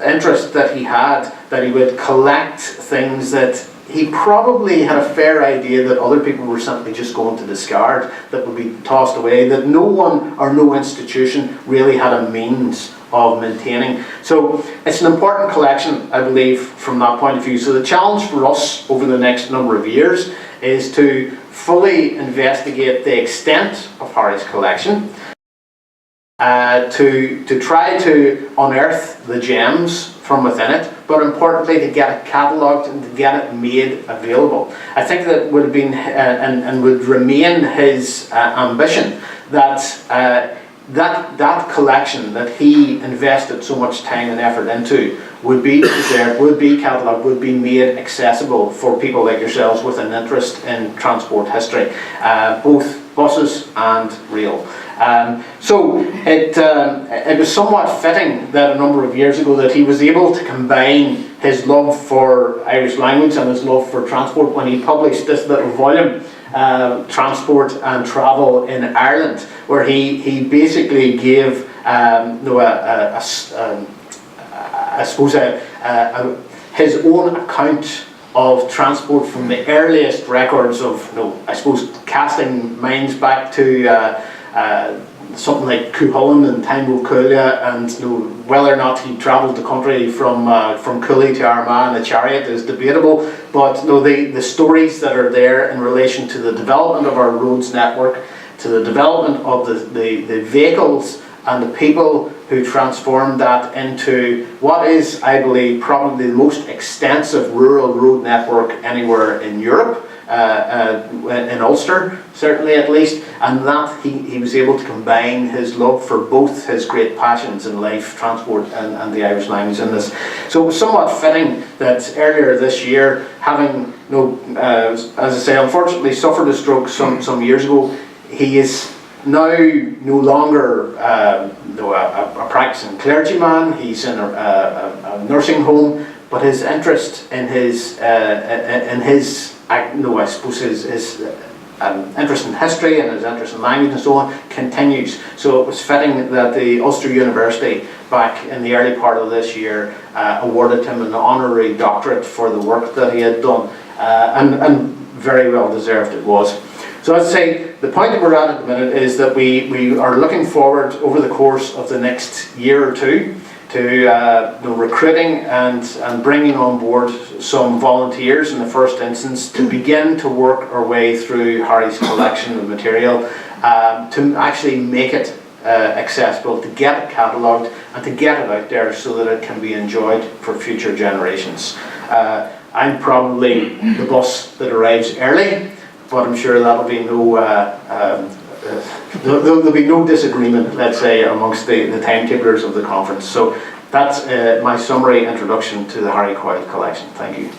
interest that he had, that he would collect things that he probably had a fair idea that other people were simply just going to discard, that would be tossed away, that no one or no institution really had a means of maintaining. So it's an important collection, I believe, from that point of view. So the challenge for us over the next number of years is to fully investigate the extent of Harry's collection, to try to unearth the gems from within it, but importantly to get it catalogued and to get it made available. I think that would have been and would remain his ambition, that that collection that he invested so much time and effort into would be preserved, would be catalogued, would be made accessible for people like yourselves with an interest in transport history, both buses and rail. So it was somewhat fitting that a number of years ago that he was able to combine his love for Irish language and his love for transport when he published this little volume, Transport and Travel in Ireland, where he basically gave his own account of transport from the earliest records of, casting minds back to something like Cuchulainn and time of Coyle, and whether or not he travelled the country from Coyle to Armagh in a chariot is debatable, but the stories that are there in relation to the development of our roads network, to the development of the vehicles and the people who transformed that into what is, I believe, probably the most extensive rural road network anywhere in Europe, in Ulster, certainly at least, and that he was able to combine his love for both his great passions in life, transport and the Irish language in this. So it was somewhat fitting that earlier this year, having, as I say, unfortunately suffered a stroke some years ago, he is now no longer a practicing clergyman. He's in a nursing home, but his interest in his I suppose his interest in history and his interest in language and so on continues. So it was fitting that the Ulster University, back in the early part of this year, awarded him an honorary doctorate for the work that he had done, and very well deserved it was. So I'd say the point that we're at the minute is that we are looking forward over the course of the next year or two to recruiting and bringing on board some volunteers in the first instance to begin to work our way through Harry's collection of material, to actually make it accessible, to get it catalogued and to get it out there so that it can be enjoyed for future generations. I'm probably the bus that arrives early, but I'm sure that'll be there'll be no disagreement, let's say, amongst the timetablers of the conference. So that's my summary introduction to the Harry Coyle collection. Thank you.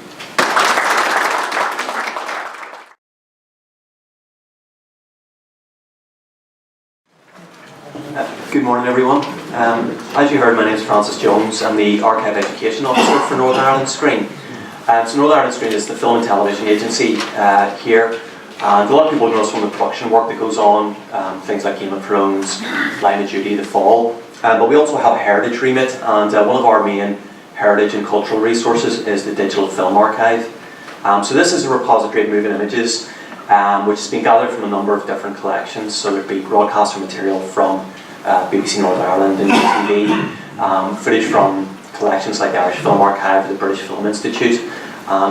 Good morning, everyone. As you heard, my name is Francis Jones. I'm the Archive Education Officer for Northern Ireland Screen. So Northern Ireland Screen is the film and television agency here. And a lot of people know us from the production work that goes on, things like Game of Thrones, Line of Duty, The Fall. But we also have a heritage remit, and one of our main heritage and cultural resources is the Digital Film Archive. So this is a repository of moving images which has been gathered from a number of different collections. So there'd be broadcaster material from BBC Northern Ireland and TV, footage from collections like the Irish Film Archive or the British Film Institute.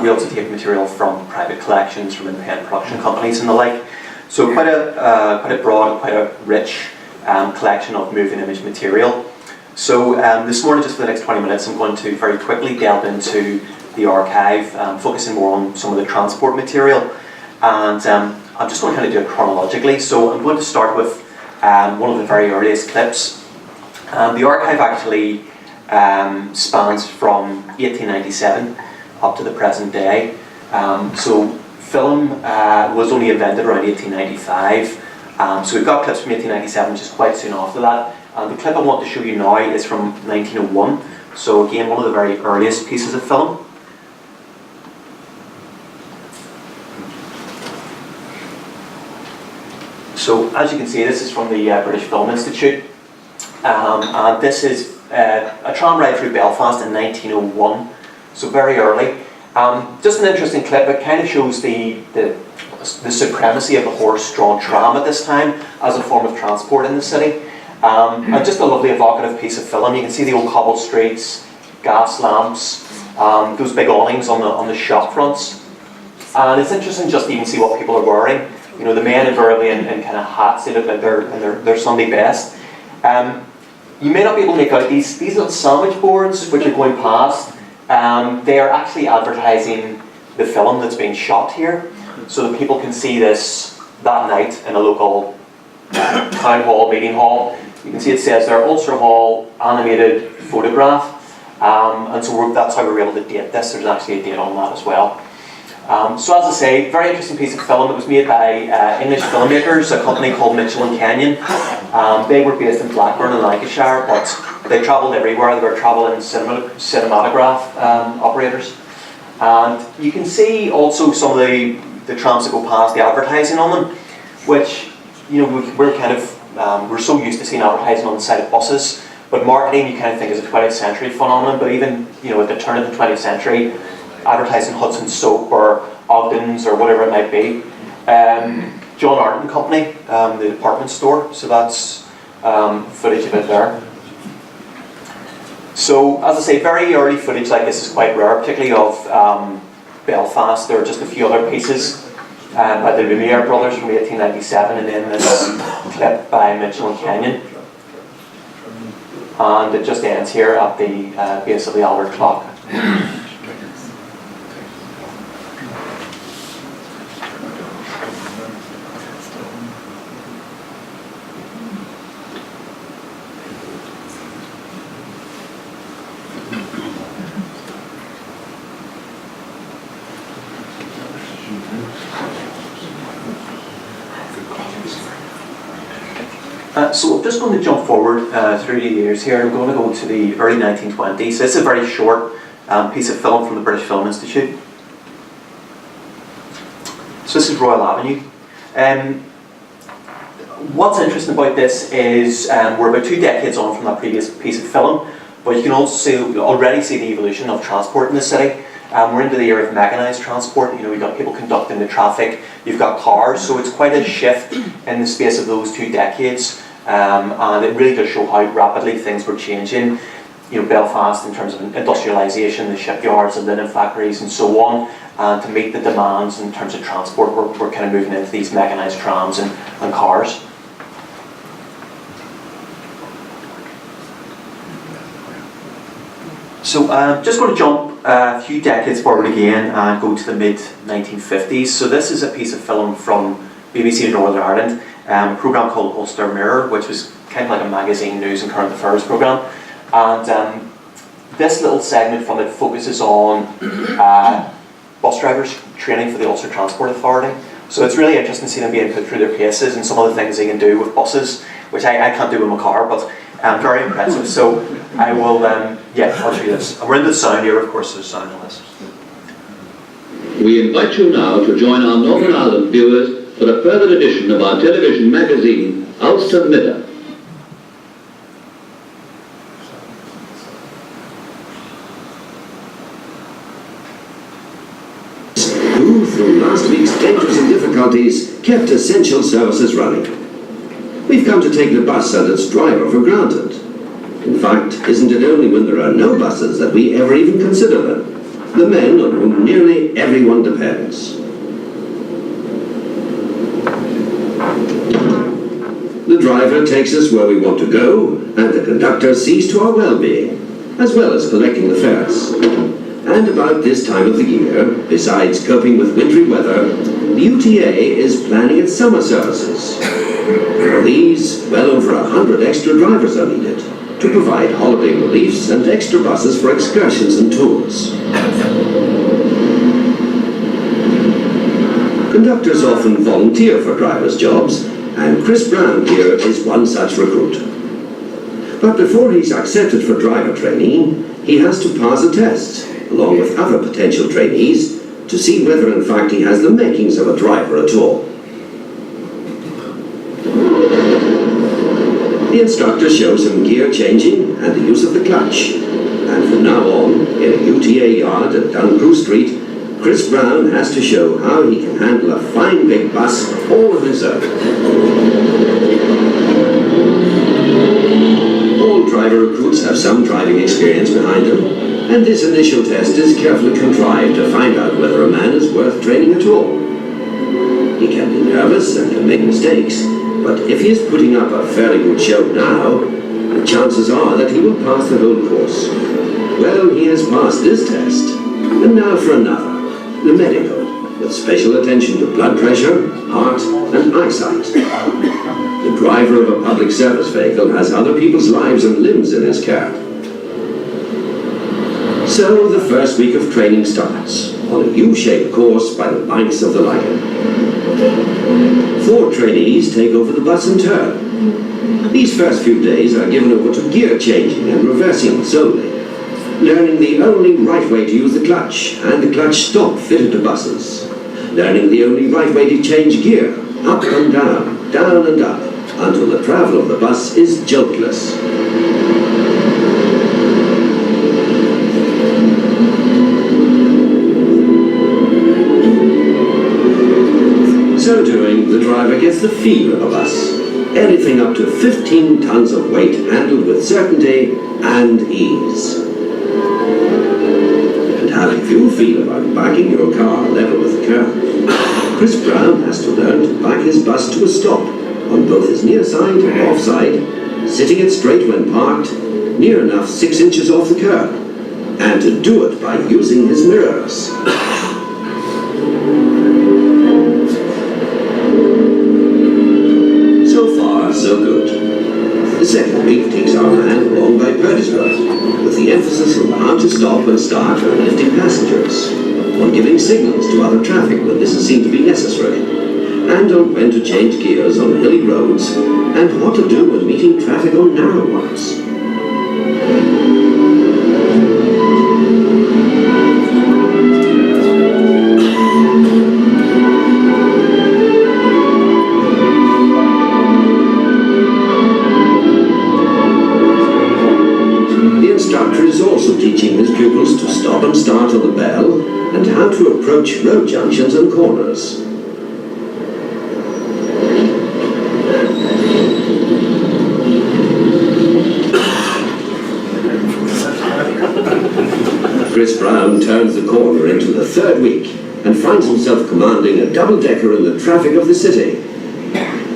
We also take material from private collections, from independent production companies and the like. So quite a broad, quite a rich collection of moving image material. So this morning, just for the next 20 minutes, I'm going to very quickly delve into the archive, focusing more on some of the transport material. And I'm just going to kind of do it chronologically. So I'm going to start with one of the very earliest clips. The archive actually spans from 1897 up to the present day. So film was only invented around 1895. So we've got clips from 1897, which is quite soon after that. The clip I want to show you now is from 1901. So again, one of the very earliest pieces of film. So as you can see, this is from the British Film Institute, and this is a tram ride through Belfast in 1901, so very early. Just an interesting clip. It kind of shows the supremacy of the horse-drawn tram at this time as a form of transport in the city. And just a lovely evocative piece of film. You can see the old cobbled streets, gas lamps, those big awnings on the shop fronts. And it's interesting just to even see what people are wearing. You know, the men invariably in kind of hats, they look like they're in their Sunday best. You may not be able to make out these little sandwich boards which are going past. They are actually advertising the film that's being shot here, so that people can see this that night in a local town hall, meeting hall. You can see it says there, Ulster Hall, animated photograph. And so that's how we were able to date this. There's actually a date on that as well. So as I say, very interesting piece of film. It was made by English filmmakers, a company called Mitchell and Kenyon. They were based in Blackburn in Lancashire, but they travelled everywhere. They were travelling cinematograph operators. And you can see also some of the trams that go past, the advertising on them, which, you know, we're so used to seeing advertising on the side of buses, but marketing you kind of think is a 20th century phenomenon. But even, you know, at the turn of the 20th century, advertising Hutchinson soap or Ogden's or whatever it might be. John Art & Company, the department store, so that's footage of it there. So as I say, very early footage like this is quite rare, particularly of Belfast. There are just a few other pieces by the Lumiere brothers from 1897, and then this clip by Mitchell and Kenyon. And it just ends here at the base of the Albert clock. So I'm just going to jump forward through the years here. I'm going to go to the early 1920s. This is a very short piece of film from the British Film Institute. So this is Royal Avenue. What's interesting about this is we're about 2 decades on from that previous piece of film, but you can also already see the evolution of transport in the city. We're into the era of mechanised transport. You know, we've got people conducting the traffic, you've got cars, so it's quite a shift in the space of those 2 decades. And it really does show how rapidly things were changing. You know, Belfast in terms of industrialisation, the shipyards, the linen factories and so on. And to meet the demands in terms of transport, we're kind of moving into these mechanised trams and cars. So just going to jump a few decades forward again and go to the mid-1950s. So this is a piece of film from BBC Northern Ireland, a programme called Ulster Mirror, which was kind of like a magazine news and current affairs programme. And this little segment from it focuses on bus drivers training for the Ulster Transport Authority. So it's really interesting to see them being put through their paces and some of the things they can do with buses. which I can't do with my car, but very impressive. So I will, I'll show you this. And we're into the sound here, of course, there's sound on this. We invite you now to join our Northern Ireland viewers for a further edition of our television magazine, Ulster Midder. Who, through last week's dangers and difficulties, kept essential services running. We've come to take the bus and its driver for granted. In fact, isn't it only when there are no buses that we ever even consider them? The men on whom nearly everyone depends. The driver takes us where we want to go, and the conductor sees to our well-being, as well as collecting the fares. And about this time of the year, besides coping with wintry weather, the UTA is planning its summer services. For these, well over 100 extra drivers are needed to provide holiday reliefs and extra buses for excursions and tours. Conductors often volunteer for drivers' jobs, and Chris Brown here is one such recruit. But before he's accepted for driver training, he has to pass a test, along with other potential trainees, to see whether in fact he has the makings of a driver at all. The instructor shows him gear changing and the use of the clutch, and from now on, in a UTA yard at Duncrew Street, Chris Brown has to show how he can handle a fine big bus all of his own. All driver recruits have some driving experience behind them, and this initial test is carefully contrived to find out whether a man is worth training at all. He can be nervous and can make mistakes, but if he is putting up a fairly good show now, the chances are that he will pass the whole course. Well, he has passed this test, and now for another, the medical, with special attention to blood pressure, heart, and eyesight. The driver of a public service vehicle has other people's lives and limbs in his care. So the first week of training starts, on a U-shaped course by the banks of the Lion. 4 trainees take over the bus in turn. These first few days are given over to gear changing and reversing solely, learning the only right way to use the clutch and the clutch stop fitted to buses, learning the only right way to change gear, up and down, down and up, until the travel of the bus is joltless. So doing, the driver gets the feel of a bus. Anything up to 15 tons of weight handled with certainty and ease. And how do you feel about backing your car level with the curb? Chris Brown has to learn to back his bus to a stop on both his near side and off side, sitting it straight when parked, near enough 6 inches off the curb, and to do it by using his mirrors. So good. The second week takes our man along by Purdysburg, with the emphasis on how to stop and start when lifting passengers, on giving signals to other traffic when this is seen to be necessary, and on when to change gears on hilly roads, and what to do when meeting traffic on narrow ones. Teaching his pupils to stop and start on the bell and how to approach road junctions and corners. Chris Brown turns the corner into the 3rd week and finds himself commanding a double-decker in the traffic of the city.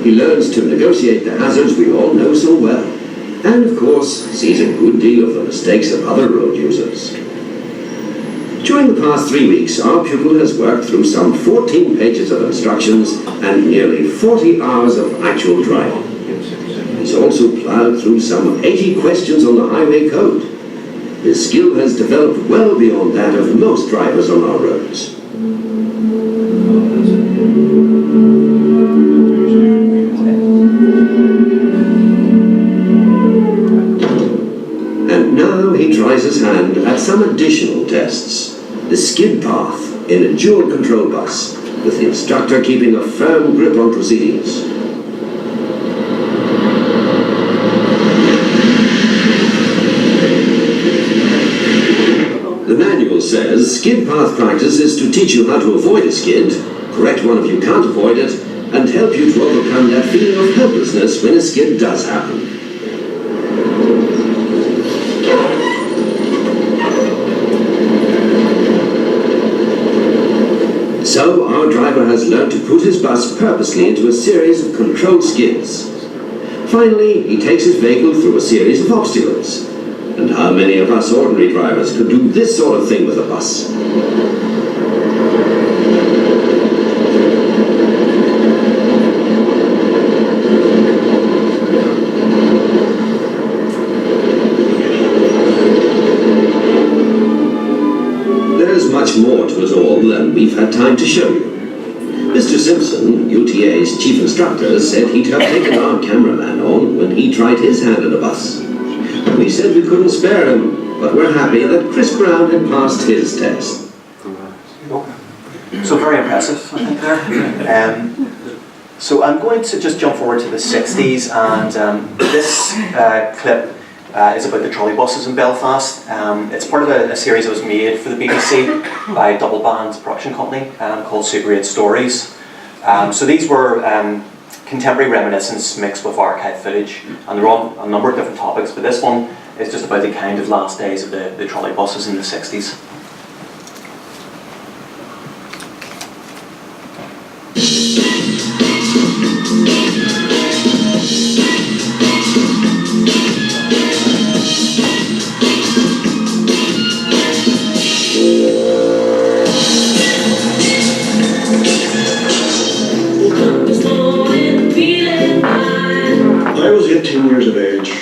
He learns to negotiate the hazards we all know so well, and of course sees a good deal of the mistakes of other road users. During the past 3 weeks, our pupil has worked through some 14 pages of instructions and nearly 40 hours of actual driving. He's also ploughed through some 80 questions on the highway code. His skill has developed well beyond that of most drivers on our roads. tests. The skid path in a dual control bus, with the instructor keeping a firm grip on proceedings. The manual says skid path practice is to teach you how to avoid a skid, correct one if you can't avoid it, and help you to overcome that feeling of helplessness when a skid does happen. So our driver has learned to put his bus purposely into a series of controlled skids. Finally, he takes his vehicle through a series of obstacles. And how many of us ordinary drivers could do this sort of thing with a bus? There's much more to it all than we've had time to show you. Mr. Simpson, UTA's chief instructor, said he'd have taken our cameraman on when he tried his hand at a bus. We said we couldn't spare him, but we're happy that Chris Brown had passed his test. So very impressive, I think, there. So I'm going to just jump forward to the 60s, and this clip is about the trolley buses in Belfast. It's part of a series that was made for the BBC by a double band production company called Super 8 Stories. So these were contemporary reminiscence mixed with archive footage, and they're on a number of different topics, but this one is just about the kind of last days of the trolley buses in the 60s.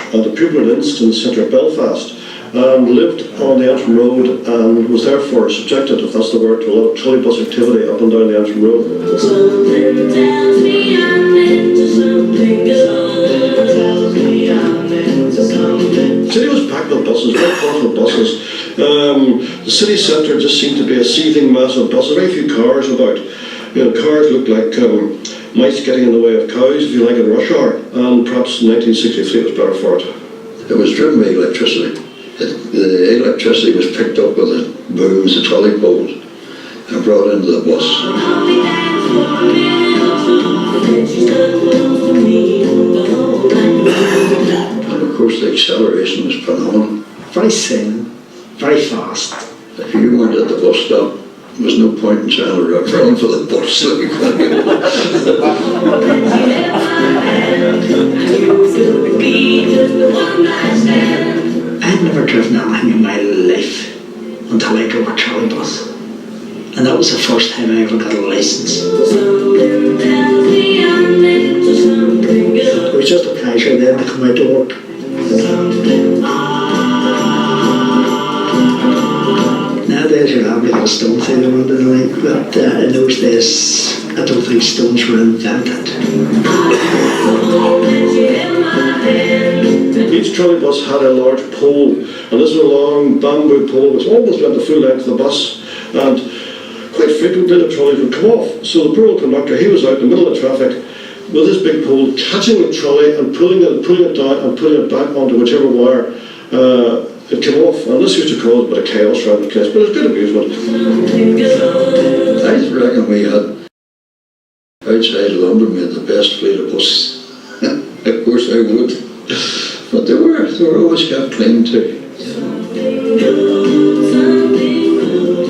At the pupil in the centre of Belfast, and lived on the Antrim Road, and was therefore subjected, if that's the word, to a lot of trolley bus activity up and down the Antrim Road. Something tells me I'm into something good. The city was packed with buses, very powerful buses. The city centre just seemed to be a seething mass of buses, very few cars about. You know, cars looked like mice getting in the way of cows, if you like, in rush hour, and perhaps in 1963 was better for it. It was driven by electricity. The electricity was picked up with the booms, the trolley poles, and brought into the bus. And of course the acceleration was phenomenal. Very thin, very fast. If you weren't at the bus stop, there was no point in trying to run for the bus. I'd never driven anything in my life until I drove a trolley bus. And that was the first time I ever got a licence. It was just a pleasure then to come out to work. Nowadays you're having a stone through the window, like, but in those days I don't think stones were invented. Each trolley bus had a large pole, and this was a long bamboo pole which almost went the full length of the bus, and quite frequently the trolleys would come off. So the poor old conductor, he was out in the middle of traffic with this big pole, catching the trolley and pulling it down and pulling it back onto whichever wire it came off, and this used to cause a bit of chaos around the place, but it was good amusement. I reckon we had, outside London, we had the best fleet of buses. Of course I would. But they were always kept clean too.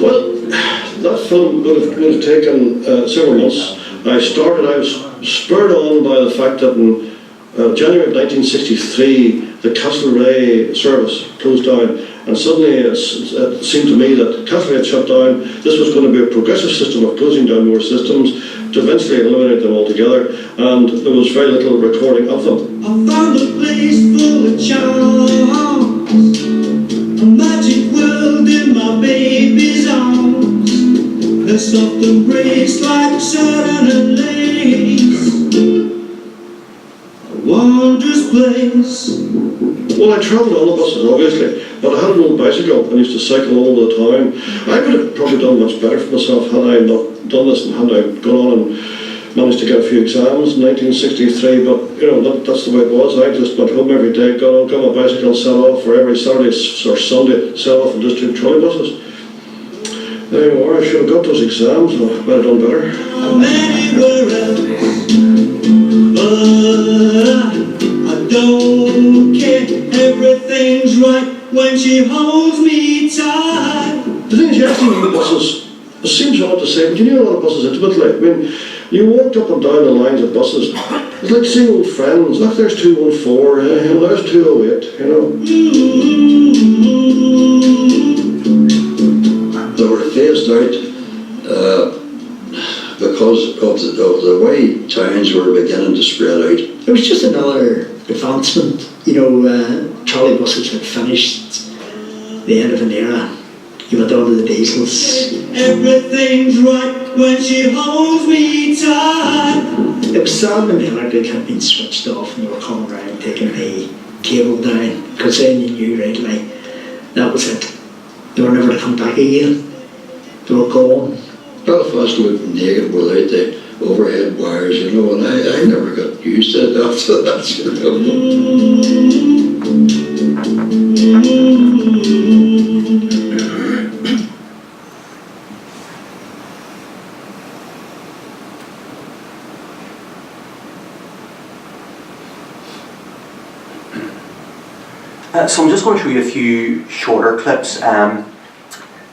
Well, that film would have taken several months. I was spurred on by the fact that in January of 1963, the Castlereagh service closed down, and suddenly it seemed to me that Castlereagh had shut down. This was going to be a progressive system of closing down more systems to eventually eliminate them altogether, and there was very little recording of them. I found a place full of charms, a magic world in my baby's arms. There's soft embrace like satin and lace, a wondrous place. Well, I travelled on the buses, obviously, but I had an old bicycle and used to cycle all over the town. I could have probably done much better for myself had I not done this and had I gone on and managed to get a few exams in 1963, but that's the way it was. I just went home every day, got my bicycle, set off, or every Saturday or Sunday, set off and just took trolley buses. There you are, I should have got those exams, I might have done better. Anywhere else, but I don't care. Everything's right when she holds me tight. The thing is, you actually knew buses. It seems odd to say, but you knew a lot of buses intimately. I mean, you walked up and down the lines of buses. It's like seeing old friends. Look, there's 214, there's 208, They were phased out because of the way towns were beginning to spread out. It was just another advancement. Trolley buses had finished the end of an era. You went on to the diesels. Everything's right when she holds me tight. It was sad when the electric had been switched off and you were coming around taking the cable down, because then you knew right away that was it. They were never to come back again. They were gone. Belfast looked naked without the overhead wires, and I never got used to it after that. So I'm just going to show you a few shorter clips.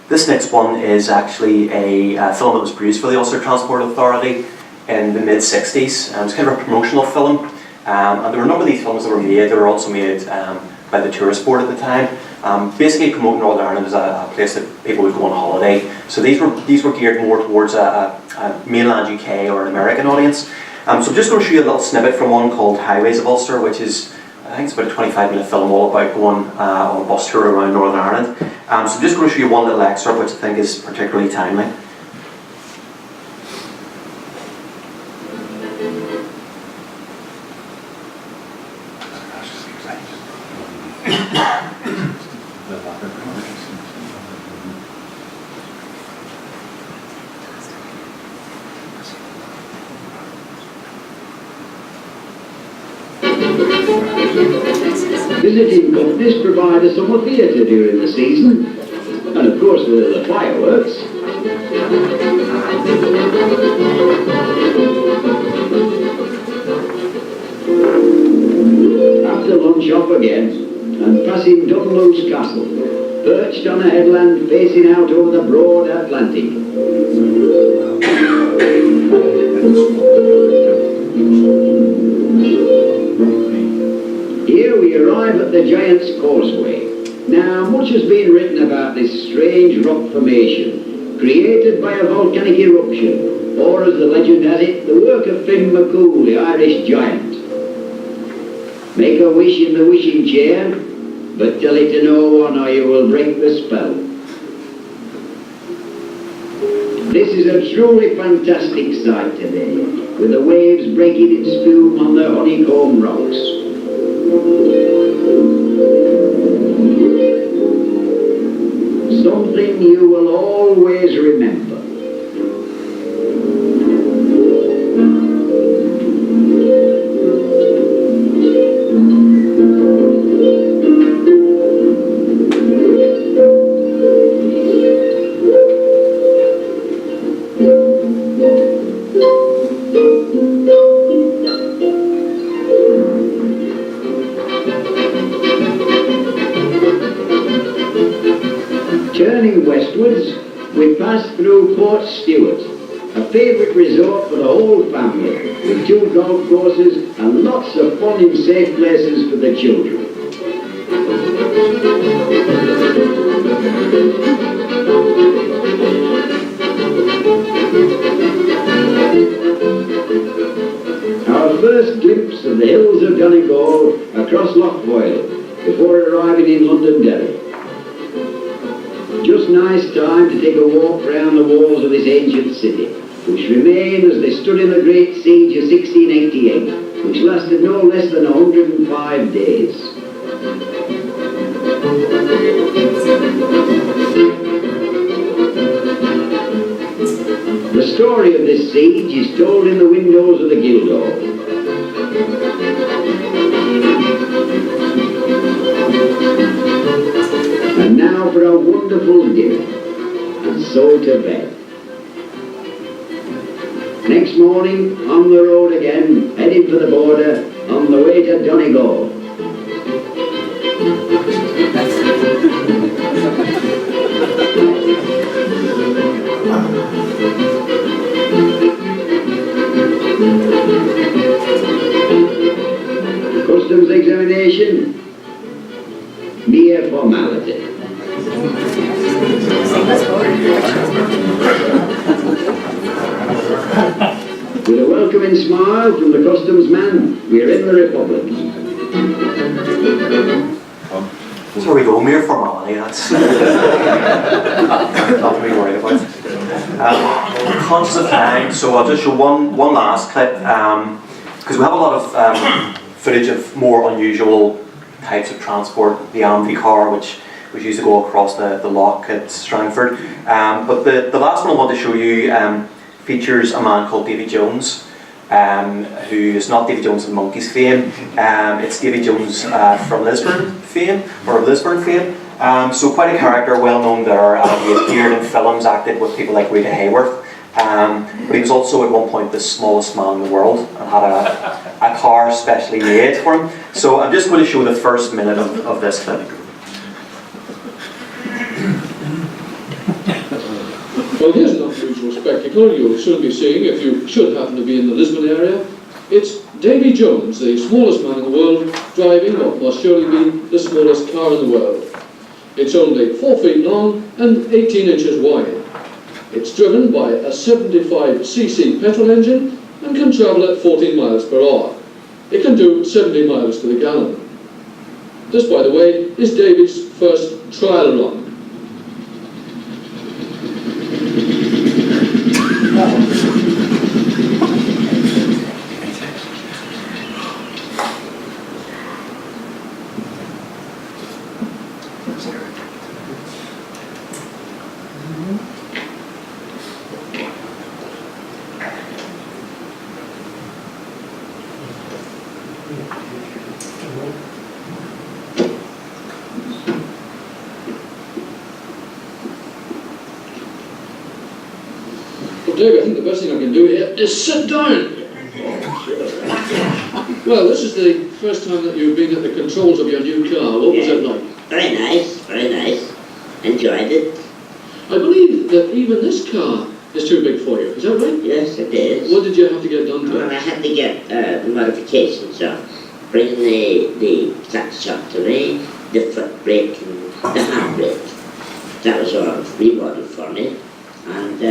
This next one is actually a film that was produced for the Ulster Transport Authority in the mid-60s. It's kind of a promotional film, and there were a number of these films that were made. They were also made by the Tourist Board at the time. Basically promoting Northern Ireland as a place that people would go on holiday. So these were geared more towards a mainland UK or an American audience. So I'm just going to show you a little snippet from one called Highways of Ulster, which is, I think it's about a 25-minute film all about going on a bus tour around Northern Ireland. So I'm just going to show you one little excerpt which I think is particularly timely. Visiting companies provide a summer theatre during the season, and of course the fireworks. After lunch off again, and passing Dunluce Castle, perched on a headland facing out over the broad Atlantic. Here we arrive at the Giant's Causeway. Now, much has been written about this strange rock formation, created by a volcanic eruption, or as the legend has it, the work of Finn McCool, the Irish giant. Make a wish in the wishing chair, but tell it to no one or you will break the spell. This is a truly fantastic sight today, with the waves breaking in spume on the honeycomb rocks. Something you will always remember. Turning westwards, we pass through Port Stewart, a favourite resort for the whole family, with 2 golf courses and lots of fun and safe places for the children. Our first glimpse of the hills of Donegal across Loch Coyle before arriving in Londonderry. Just nice time to take a walk round the walls of this ancient city, which remain as they stood in the Great Siege of 1688, which lasted no less than 105 days. The story of this siege is told in the windows of the Guildhall. And now for a wonderful dinner, and so to bed. Next morning, on the road again, heading for the border, on the way to Donegal. Customs examination, mere formality. With a welcoming smile from the customs man, we're in the Republic. So we go, mere formality, that's not to be worried about. Conscious of time, so I'll just show one last clip, because we have a lot of footage of more unusual types of transport, the Amvy car, which used to go across the lock at Strangford. But the last one I want to show you features a man called Davy Jones, who is not Davy Jones of Monkeys fame. It's Davy Jones from Lisburn fame. So quite a character, well known there. He appeared in films, acted with people like Rita Hayworth. But he was also at one point the smallest man in the world and had a car specially made for him. So I'm just going to show the first minute of this clip. Well, here's an unusual spectacle you'll soon be seeing if you should happen to be in the Lisbon area. It's Davy Jones, the smallest man in the world, driving what must surely be the smallest car in the world. It's only 4 feet long and 18 inches wide. It's driven by a 75cc petrol engine and can travel at 14 miles per hour. It can do 70 miles to the gallon. This, by the way, is Davy's first trial run. Davy, I think the best thing I can do here is sit down. Well, this is the first time that you've been at the controls of your new car. What was it like? Very nice, very nice. Enjoyed it. I believe that even this car is too big for you. Is that right? Yes, it is. What did you have to get done to Well, it? I had to get the modifications of bringing the clutch up to me, the foot brake and the handbrake. That was all remodeled for me. And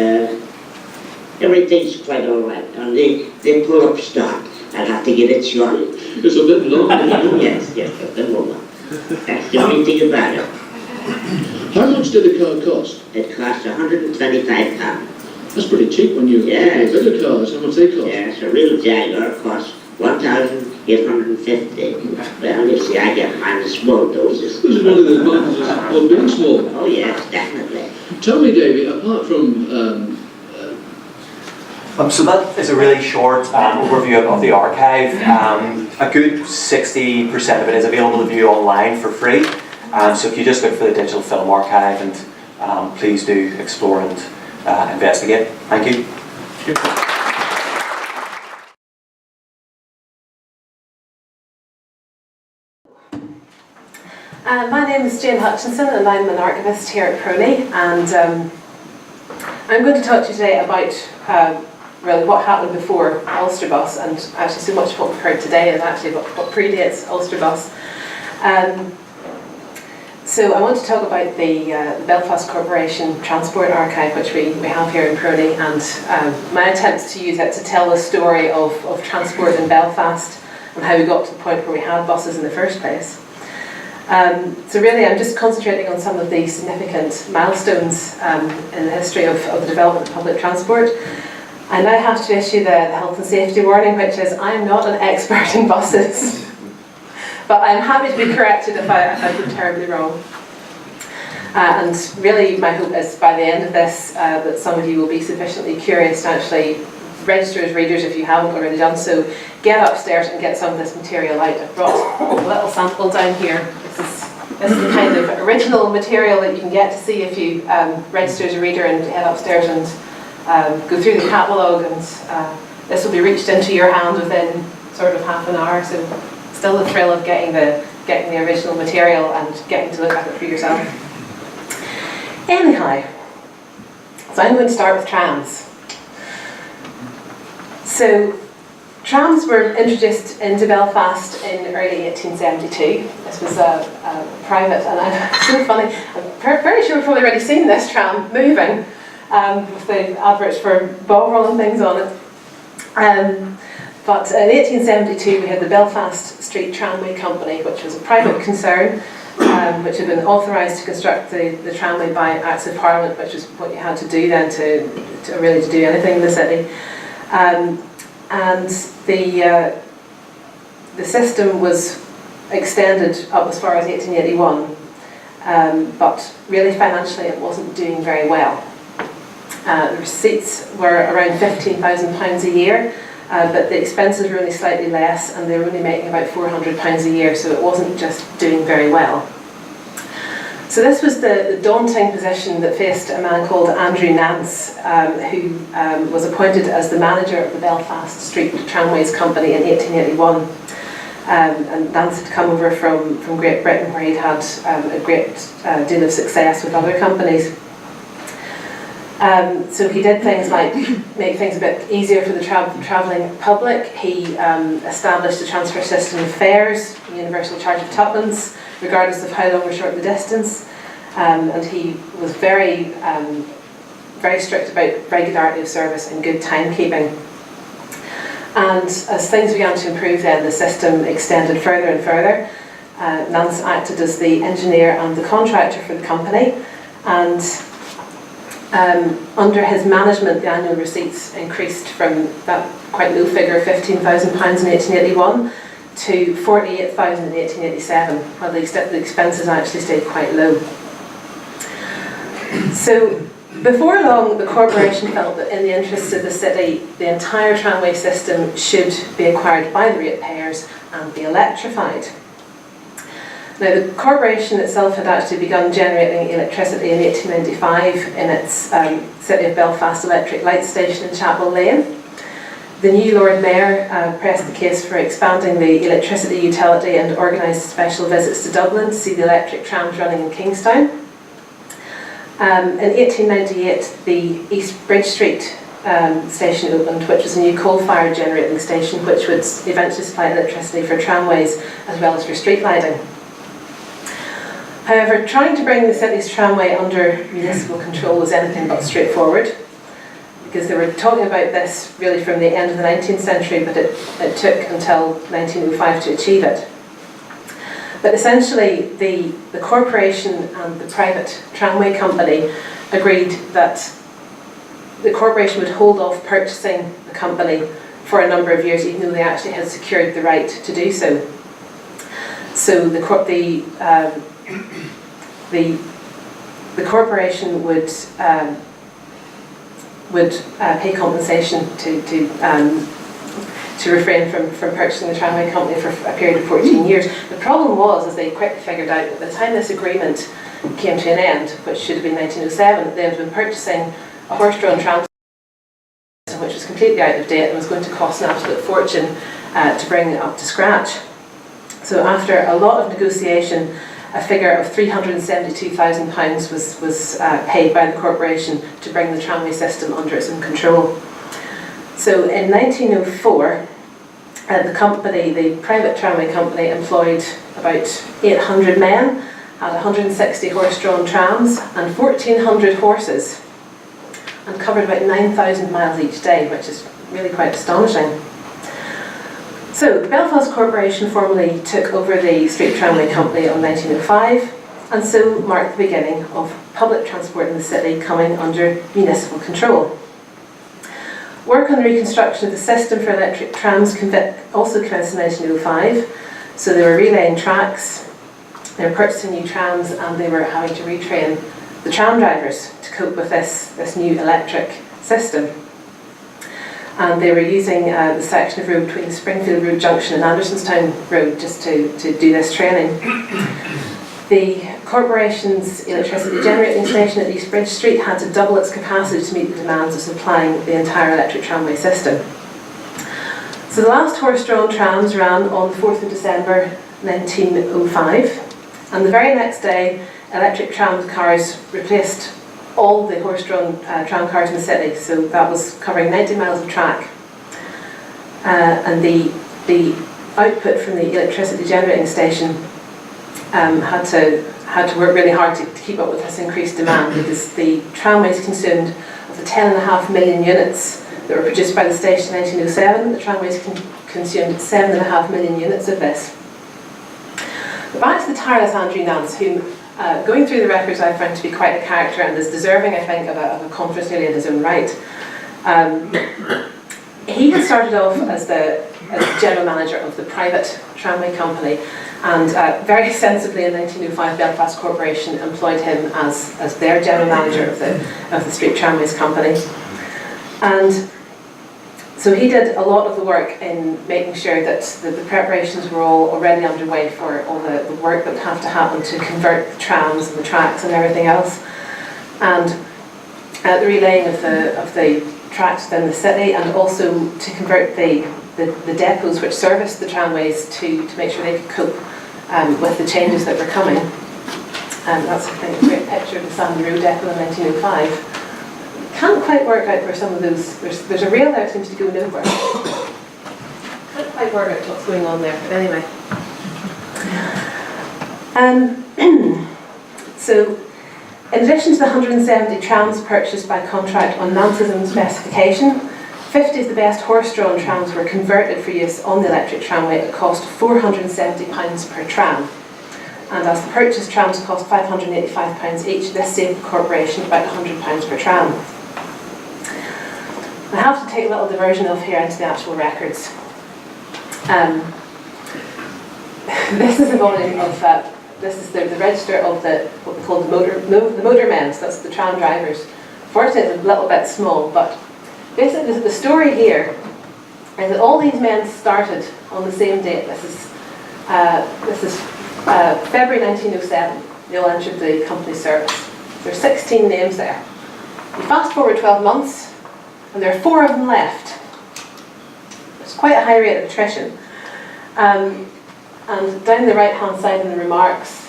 everything's quite all right. And the pull-up start, I'll have to get it short. It's a bit long. Yes, a bit longer. That's the only thing about it. How much did the car cost? It cost £125. That's pretty cheap when you Yes. look at bigger cars. How much they cost? Yes, a real Jaguar costs £1,850. Well, you see, I get mine in small doses. This is one of the advantages of being small. Oh yes, definitely. Tell me, Davy, apart from So that is a really short overview of the archive. A good 60% of it is available to view online for free. So if you just look for the digital film archive, and please do explore and investigate. Thank you. My name is Jayne Hutchinson and I'm an archivist here at PRONI, and I'm going to talk to you today about really what happened before Ulsterbus, and actually so much of what we've heard today is actually what predates Ulsterbus. So I want to talk about the Belfast Corporation Transport Archive, which we have here in PRONI, and my attempts to use it to tell the story of transport in Belfast and how we got to the point where we had buses in the first place. So really I'm just concentrating on some of the significant milestones in the history of the development of public transport. I now have to issue the health and safety warning, which is I'm not an expert in buses. But I'm happy to be corrected if I've been terribly wrong. And really my hope is by the end of this that some of you will be sufficiently curious to actually register as readers if you haven't already done so. Get upstairs and get some of this material out. I've brought a little sample down here. This is the kind of original material that you can get to see if you register as a reader and head upstairs and go through the catalogue, and this will be reached into your hand within sort of half an hour, so still the thrill of getting the original material and getting to look at it for yourself. Anyhow, so I'm going to start with trams. So trams were introduced into Belfast in early 1872. This was a private, and it's so funny, I'm very sure we've probably already seen this tram moving with the adverts for Bovril and things on it. But in 1872 we had the Belfast Street Tramway Company, which was a private concern which had been authorised to construct the tramway by Acts of Parliament, which was what you had to do then to do anything in the city. And the system was extended up as far as 1881, but really financially it wasn't doing very well. The receipts were around £15,000 a year, but the expenses were only slightly less, and they were only making about £400 a year, so it wasn't just doing very well. So this was the daunting position that faced a man called Andrew Nance, who was appointed as the manager of the Belfast Street Tramways Company in 1881. And Nance had come over from Great Britain, where he'd had a great deal of success with other companies. So he did things like make things a bit easier for the travelling public. He established a transfer system of fares, a universal charge of twopence, regardless of how long or short the distance. And he was very strict about regularity of service and good timekeeping. And as things began to improve then, the system extended further and further. Nance acted as the engineer and the contractor for the company, and under his management the annual receipts increased from that quite low figure of £15,000 in 1881 to £48,000 in 1887, while the expenses actually stayed quite low. So before long the corporation felt that in the interests of the city the entire tramway system should be acquired by the ratepayers and be electrified. Now the corporation itself had actually begun generating electricity in 1895 in its City of Belfast electric light station in Chapel Lane. The new Lord Mayor pressed the case for expanding the electricity utility and organised special visits to Dublin to see the electric trams running in Kingstown. In 1898 the East Bridge Street station opened, which was a new coal-fired generating station which would eventually supply electricity for tramways as well as for street lighting. However, trying to bring the city's tramway under municipal control was anything but straightforward, because they were talking about this really from the end of the 19th century, but it took until 1905 to achieve it. But essentially, the corporation and the private tramway company agreed that the corporation would hold off purchasing the company for a number of years, even though they actually had secured the right to do so. So the corporation would pay compensation to refrain from purchasing the tramway company for a period of 14 years. The problem was, as they quickly figured out, that by the time this agreement came to an end, which should have been 1907, they had been purchasing a horse-drawn tram system which was completely out of date and was going to cost an absolute fortune to bring it up to scratch. So after a lot of negotiation, a figure of £372,000 was paid by the corporation to bring the tramway system under its own control. So in 1904, the private tramway company employed about 800 men, had 160 horse-drawn trams and 1,400 horses, and covered about 9,000 miles each day, which is really quite astonishing. So the Belfast Corporation formally took over the Street Tramway Company in 1905, and so marked the beginning of public transport in the city coming under municipal control. Work on the reconstruction of the system for electric trams also commenced in 1905. So they were relaying tracks, they were purchasing new trams, and they were having to retrain the tram drivers to cope with this new electric system. And they were using the section of road between Springfield Road Junction and Andersonstown Road just to do this training. The corporation's electricity generating station at East Bridge Street had to double its capacity to meet the demands of supplying the entire electric tramway system. So the last horse-drawn trams ran on the 4th of December 1905, and the very next day electric tram cars replaced all the horse-drawn tram cars in the city, so that was covering 90 miles of track. And the output from the electricity generating station had to work really hard to keep up with this increased demand, because the tramways consumed, of the 10.5 million units that were produced by the station in 1907, the tramways consumed 7.5 million units of this. But back to the tireless Andrew Nance, who, going through the records, I found to be quite a character and is deserving, I think, of a conference nearly in his own right. He had started off as the general manager of the private tramway company, and very sensibly in 1905 Belfast Corporation employed him as their general manager of the Street Tramways Company. And so he did a lot of the work in making sure that the preparations were all already underway for all the work that would have to happen to convert the trams and the tracks and everything else. And the relaying of the tracks within the city, and also to convert the depots which serviced the tramways to make sure they could cope with the changes that were coming. That's, I think, a great picture of the Sandy Road depot in 1905. Can't quite work out where some of those, there's a rail there that seems to go nowhere. Can't quite work out what's going on there, but anyway. So, in addition to the 170 trams purchased by contract on Nance's own specification, 50 of the best horse-drawn trams were converted for use on the electric tramway at a cost of £470 per tram. And as the purchased trams cost £585 each, this saved the corporation about £100 per tram. I have to take a little diversion off here into the actual records. This is a volume of, this is the register of what we call the motormen, so that's the tram drivers. Fortunately, it's a little bit small, but basically the story here is that all these men started on the same date. This is February 1907. They all entered the company service. There's 16 names there. You fast forward 12 months, and there are 4 of them left. It's quite a high rate of attrition. And down the right-hand side in the remarks,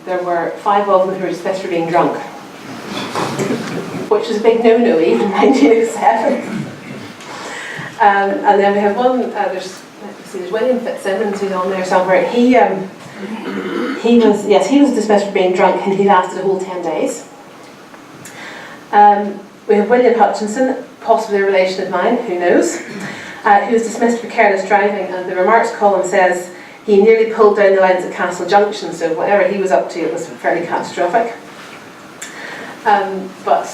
there were 5 of them who were dismissed for being drunk, which is a big no-no even in 1907. And then we have one, there's William Fitzsimmons who's on there somewhere. He was dismissed for being drunk, and he lasted a whole 10 days. We have William Hutchinson, possibly a relation of mine, who knows, who was dismissed for careless driving, and the remarks column says he nearly pulled down the lines at Castle Junction, so whatever he was up to, it was fairly catastrophic. But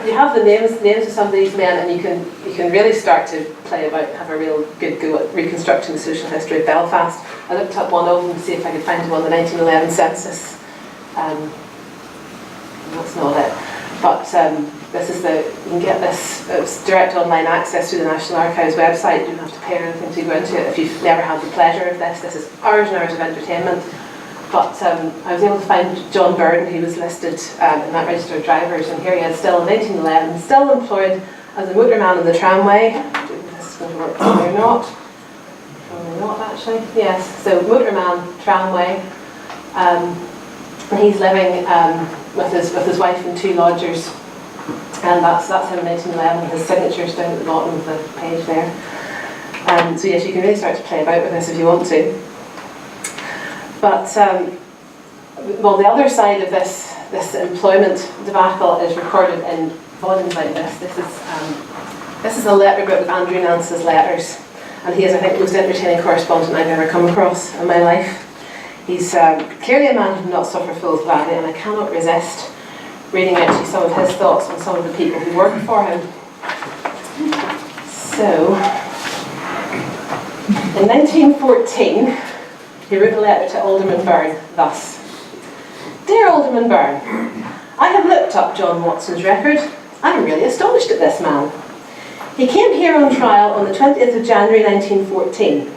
you have the names of some of these men, and you can really start to play about, have a real good go at reconstructing the social history of Belfast. I looked up one of them to see if I could find him on the 1911 census. That's not it. But this is you can get this, it's direct online access through the National Archives website. You don't have to pay or anything to go into it if you've never had the pleasure of this. This is hours and hours of entertainment. But I was able to find John Burden, who was listed in that register of drivers, and here he is still in 1911, still employed as a motorman on the tramway. I don't know if this is going to work or not. Probably not, actually. Yes, so motorman, tramway. And he's living with his wife and 2 lodgers. And that's him in 1911. His signature's down at the bottom of the page there. So yes, you can really start to play about with this if you want to. But, well, the other side of this employment debacle is recorded in volumes like this. This is a letter book with Andrew Nance's letters, and he is, I think, the most entertaining correspondent I've ever come across in my life. He's clearly a man who does not suffer fools gladly, and I cannot resist reading out to you some of his thoughts on some of the people who work for him. So, in 1914, he wrote a letter to Alderman Byrne thus: Dear Alderman Byrne, I have looked up John Watson's record. I am really astonished at this man. He came here on trial on the 20th of January 1914.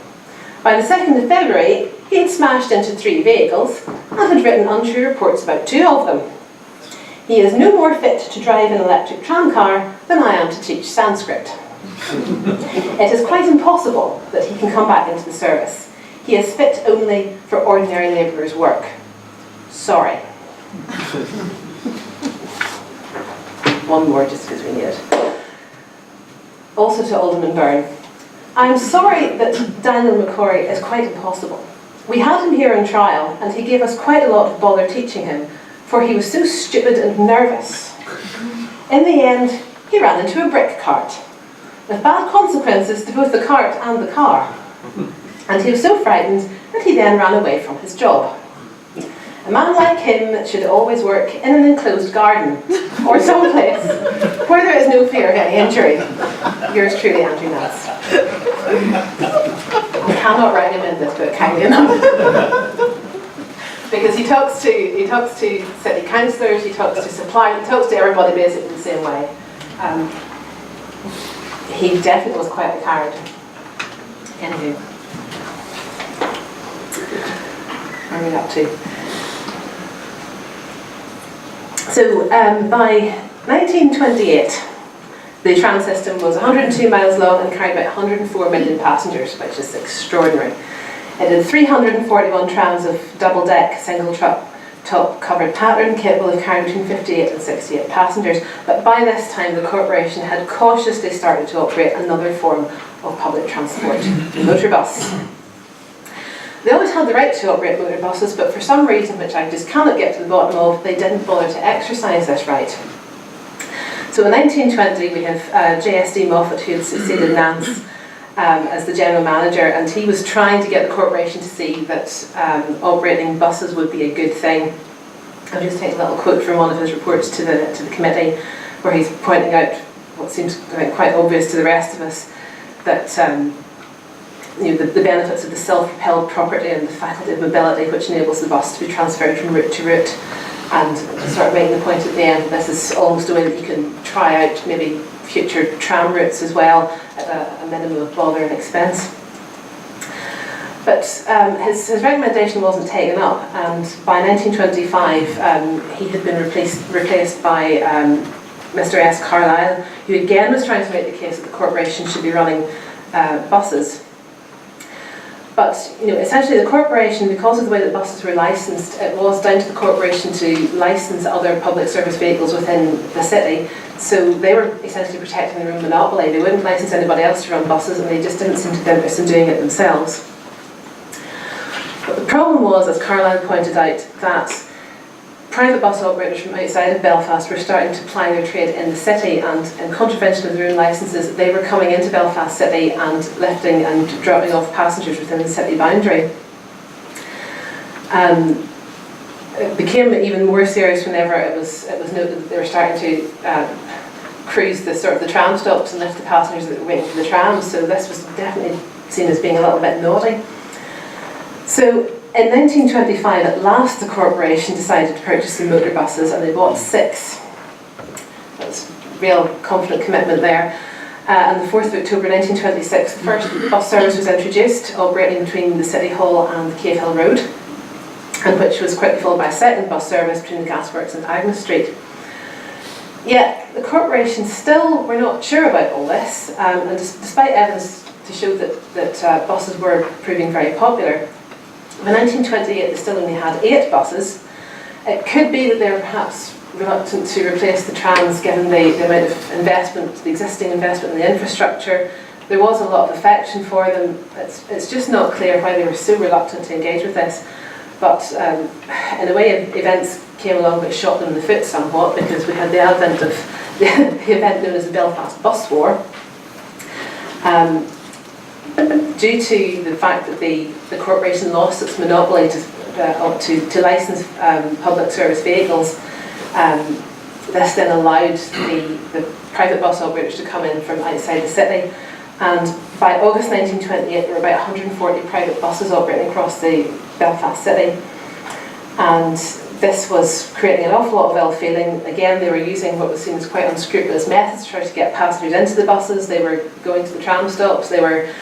By the 2nd of February, he had smashed into 3 vehicles and had written untrue reports about 2 of them. He is no more fit to drive an electric tram car than I am to teach Sanskrit. It is quite impossible that he can come back into the service. He is fit only for ordinary labourer's work. Sorry. One more just because we need it. Also to Alderman Byrne. I am sorry that Daniel McCory is quite impossible. We had him here on trial and he gave us quite a lot of bother teaching him, for he was so stupid and nervous. In the end, he ran into a brick cart, with bad consequences to both the cart and the car. And he was so frightened that he then ran away from his job. A man like him should always work in an enclosed garden, or someplace where there is no fear of any injury. Yours truly, Andrew Nance. I cannot recommend this book highly enough. Because he talks to city councillors, he talks to suppliers, he talks to everybody basically the same way. He definitely was quite a character. Anywho, where are we up to? So by 1928, the tram system was 102 miles long and carried about 104 million passengers, which is extraordinary. It had 341 trams of double-deck, single-top covered pattern, capable of carrying between 58 and 68 passengers. But by this time, the corporation had cautiously started to operate another form of public transport, the motor bus. They always had the right to operate motor buses, but for some reason, which I just cannot get to the bottom of, they didn't bother to exercise this right. So in 1920, we have JSD Moffat, who had succeeded Nance as the general manager, and he was trying to get the corporation to see that operating buses would be a good thing. I'll just take a little quote from one of his reports to the committee, where he's pointing out what seems quite obvious to the rest of us, that the benefits of the self-propelled property and the faculty of mobility, which enables the bus to be transferred from route to route, and sort of making the point at the end that this is almost a way that you can try out maybe future tram routes as well at a minimum of bother and expense. But his recommendation wasn't taken up, and by 1925 he had been replaced by Mr. S. Carlyle, who again was trying to make the case that the corporation should be running buses. But essentially the corporation, because of the way that buses were licensed, it was down to the corporation to license other public service vehicles within the city. So they were essentially protecting their own monopoly. They wouldn't license anybody else to run buses, and they just didn't seem to be interested in doing it themselves. But the problem was, as Carlyle pointed out, that private bus operators from outside of Belfast were starting to ply their trade in the city, and in contravention of their own licences, they were coming into Belfast City and lifting and dropping off passengers within the city boundary. It became even more serious whenever it was noted that they were starting to cruise the tram stops and lift the passengers that were waiting for the trams. So this was definitely seen as being a little bit naughty. So in 1925, at last the corporation decided to purchase some motor buses, and they bought 6. That's real confident commitment there. On the 4th of October 1926, the first bus service was introduced, operating between the City Hall and the Cave Hill Road, and which was quickly followed by a second bus service between the Gasworks and Agnes Street. Yet the corporation still were not sure about all this, and despite evidence to show that buses were proving very popular, by 1928 they still only had 8 buses. It could be that they were perhaps reluctant to replace the trams given the amount of investment, the existing investment in the infrastructure. There was a lot of affection for them. It's just not clear why they were so reluctant to engage with this. But in a way, events came along which shot them in the foot somewhat, because we had the advent of the event known as the Belfast Bus War. Due to the fact that the corporation lost its monopoly to license public service vehicles, this then allowed the private bus operators to come in from outside the city. And by August 1928, there were about 140 private buses operating across the Belfast city. And this was creating an awful lot of ill feeling. Again, they were using what was seen as quite unscrupulous methods to try to get passengers into the buses. They were going to the tram stops. They were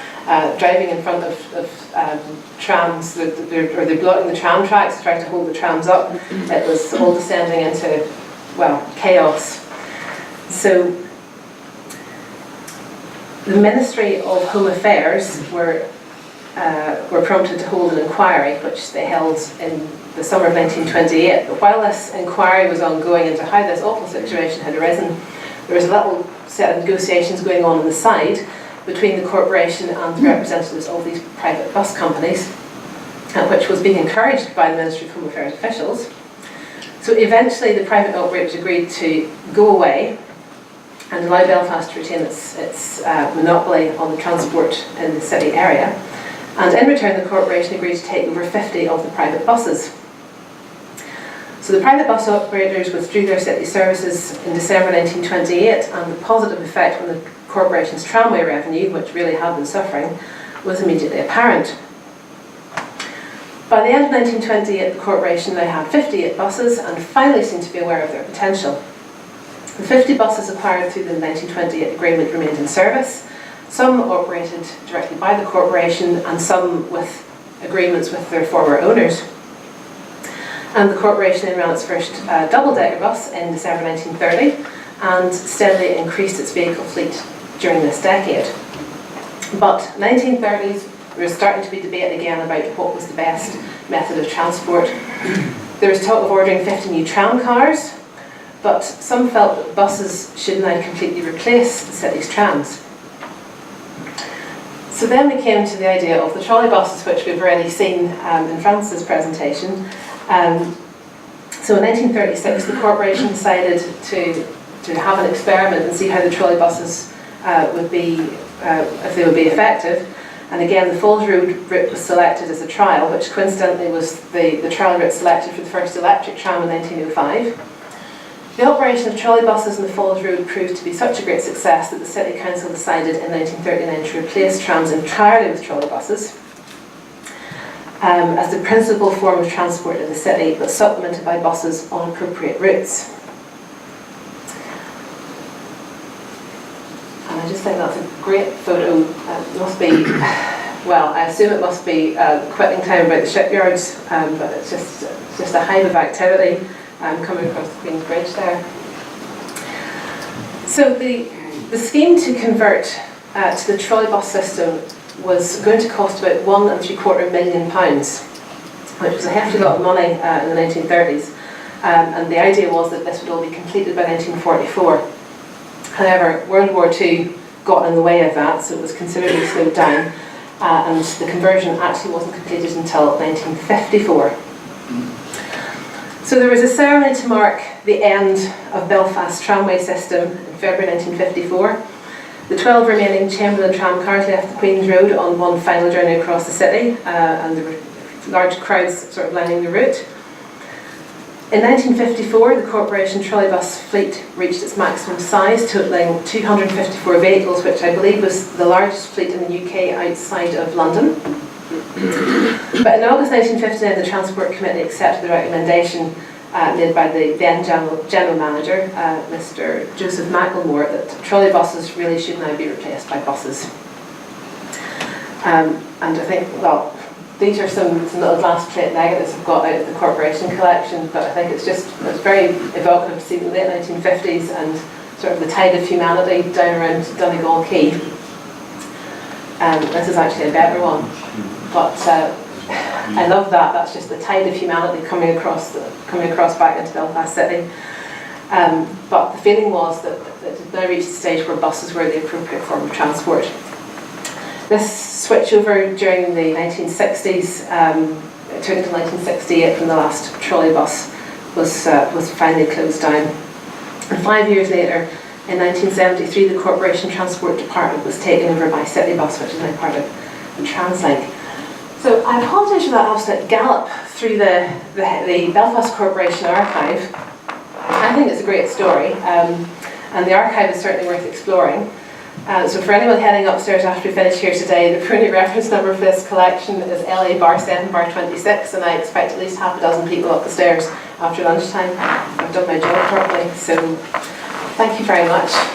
driving in front of trams, or they're blocking the tram tracks to try to hold the trams up. It was all descending into, well, chaos. So the Ministry of Home Affairs were prompted to hold an inquiry, which they held in the summer of 1928. But while this inquiry was ongoing into how this awful situation had arisen, there was a little set of negotiations going on the side between the corporation and the representatives of these private bus companies, which was being encouraged by the Ministry of Home Affairs officials. So eventually the private operators agreed to go away and allow Belfast to retain its monopoly on the transport in the city area. And in return, the corporation agreed to take over 50 of the private buses. So the private bus operators withdrew their city services in December 1928, and the positive effect on the corporation's tramway revenue, which really had been suffering, was immediately apparent. By the end of 1928, the corporation now had 58 buses and finally seemed to be aware of their potential. The 50 buses acquired through the 1928 agreement remained in service, some operated directly by the corporation and some with agreements with their former owners. And the corporation then ran its first double-decker bus in December 1930 and steadily increased its vehicle fleet during this decade. But 1930s, there was starting to be debate again about what was the best method of transport. There was talk of ordering 50 new tram cars, but some felt that buses should now completely replace the city's trams. So then we came to the idea of the trolley buses, which we've already seen in Francis' presentation. So in 1936, the corporation decided to have an experiment and see how the trolley buses would be, if they would be effective. And again, the Falls Road route was selected as a trial, which coincidentally was the trial route selected for the first electric tram in 1905. The operation of trolley buses on the Falls Road proved to be such a great success that the City Council decided in 1939 to replace trams entirely with trolley buses as the principal form of transport in the city, but supplemented by buses on appropriate routes. And I just think that's a great photo. It must be, well, I assume it must be quitting time about the shipyards, but it's just a hive of activity coming across the Queen's Bridge there. So the scheme to convert to the trolley bus system was going to cost about £1.75 million, which was a hefty lot of money in the 1930s. And the idea was that this would all be completed by 1944. However, World War II got in the way of that, so it was considerably slowed down, and the conversion actually wasn't completed until 1954. So there was a ceremony to mark the end of Belfast's tramway system in February 1954. The 12 remaining Chamberlain tram cars left the Queen's Road on one final journey across the city, and there were large crowds sort of lining the route. In 1954, the corporation trolley bus fleet reached its maximum size, totalling 254 vehicles, which I believe was the largest fleet in the UK outside of London. But in August 1959, the Transport Committee accepted the recommendation made by the then General Manager, Mr. Joseph Macklemore, that trolley buses really should now be replaced by buses. And I think, well, these are some little glass plate negatives I've got out of the corporation collection, but I think it's very evocative to see the late 1950s and sort of the tide of humanity down around Donegal Quay. This is actually a better one, but I love that. That's just the tide of humanity coming across back into Belfast City. But the feeling was that it had now reached the stage where buses were the appropriate form of transport. This switchover during the 1960s, it took until 1968 when the last trolley bus was finally closed down. And 5 years later, in 1973, the Corporation Transport Department was taken over by Citybus, which is now part of the Translink. So I apologise for that absolute gallop through the Belfast Corporation archive. I think it's a great story, and the archive is certainly worth exploring. So for anyone heading upstairs after we finish here today, the PRONI reference number for this collection is LA bar 7 bar 26, and I expect at least half a dozen people up the stairs after lunchtime. I've done my job properly, so thank you very much.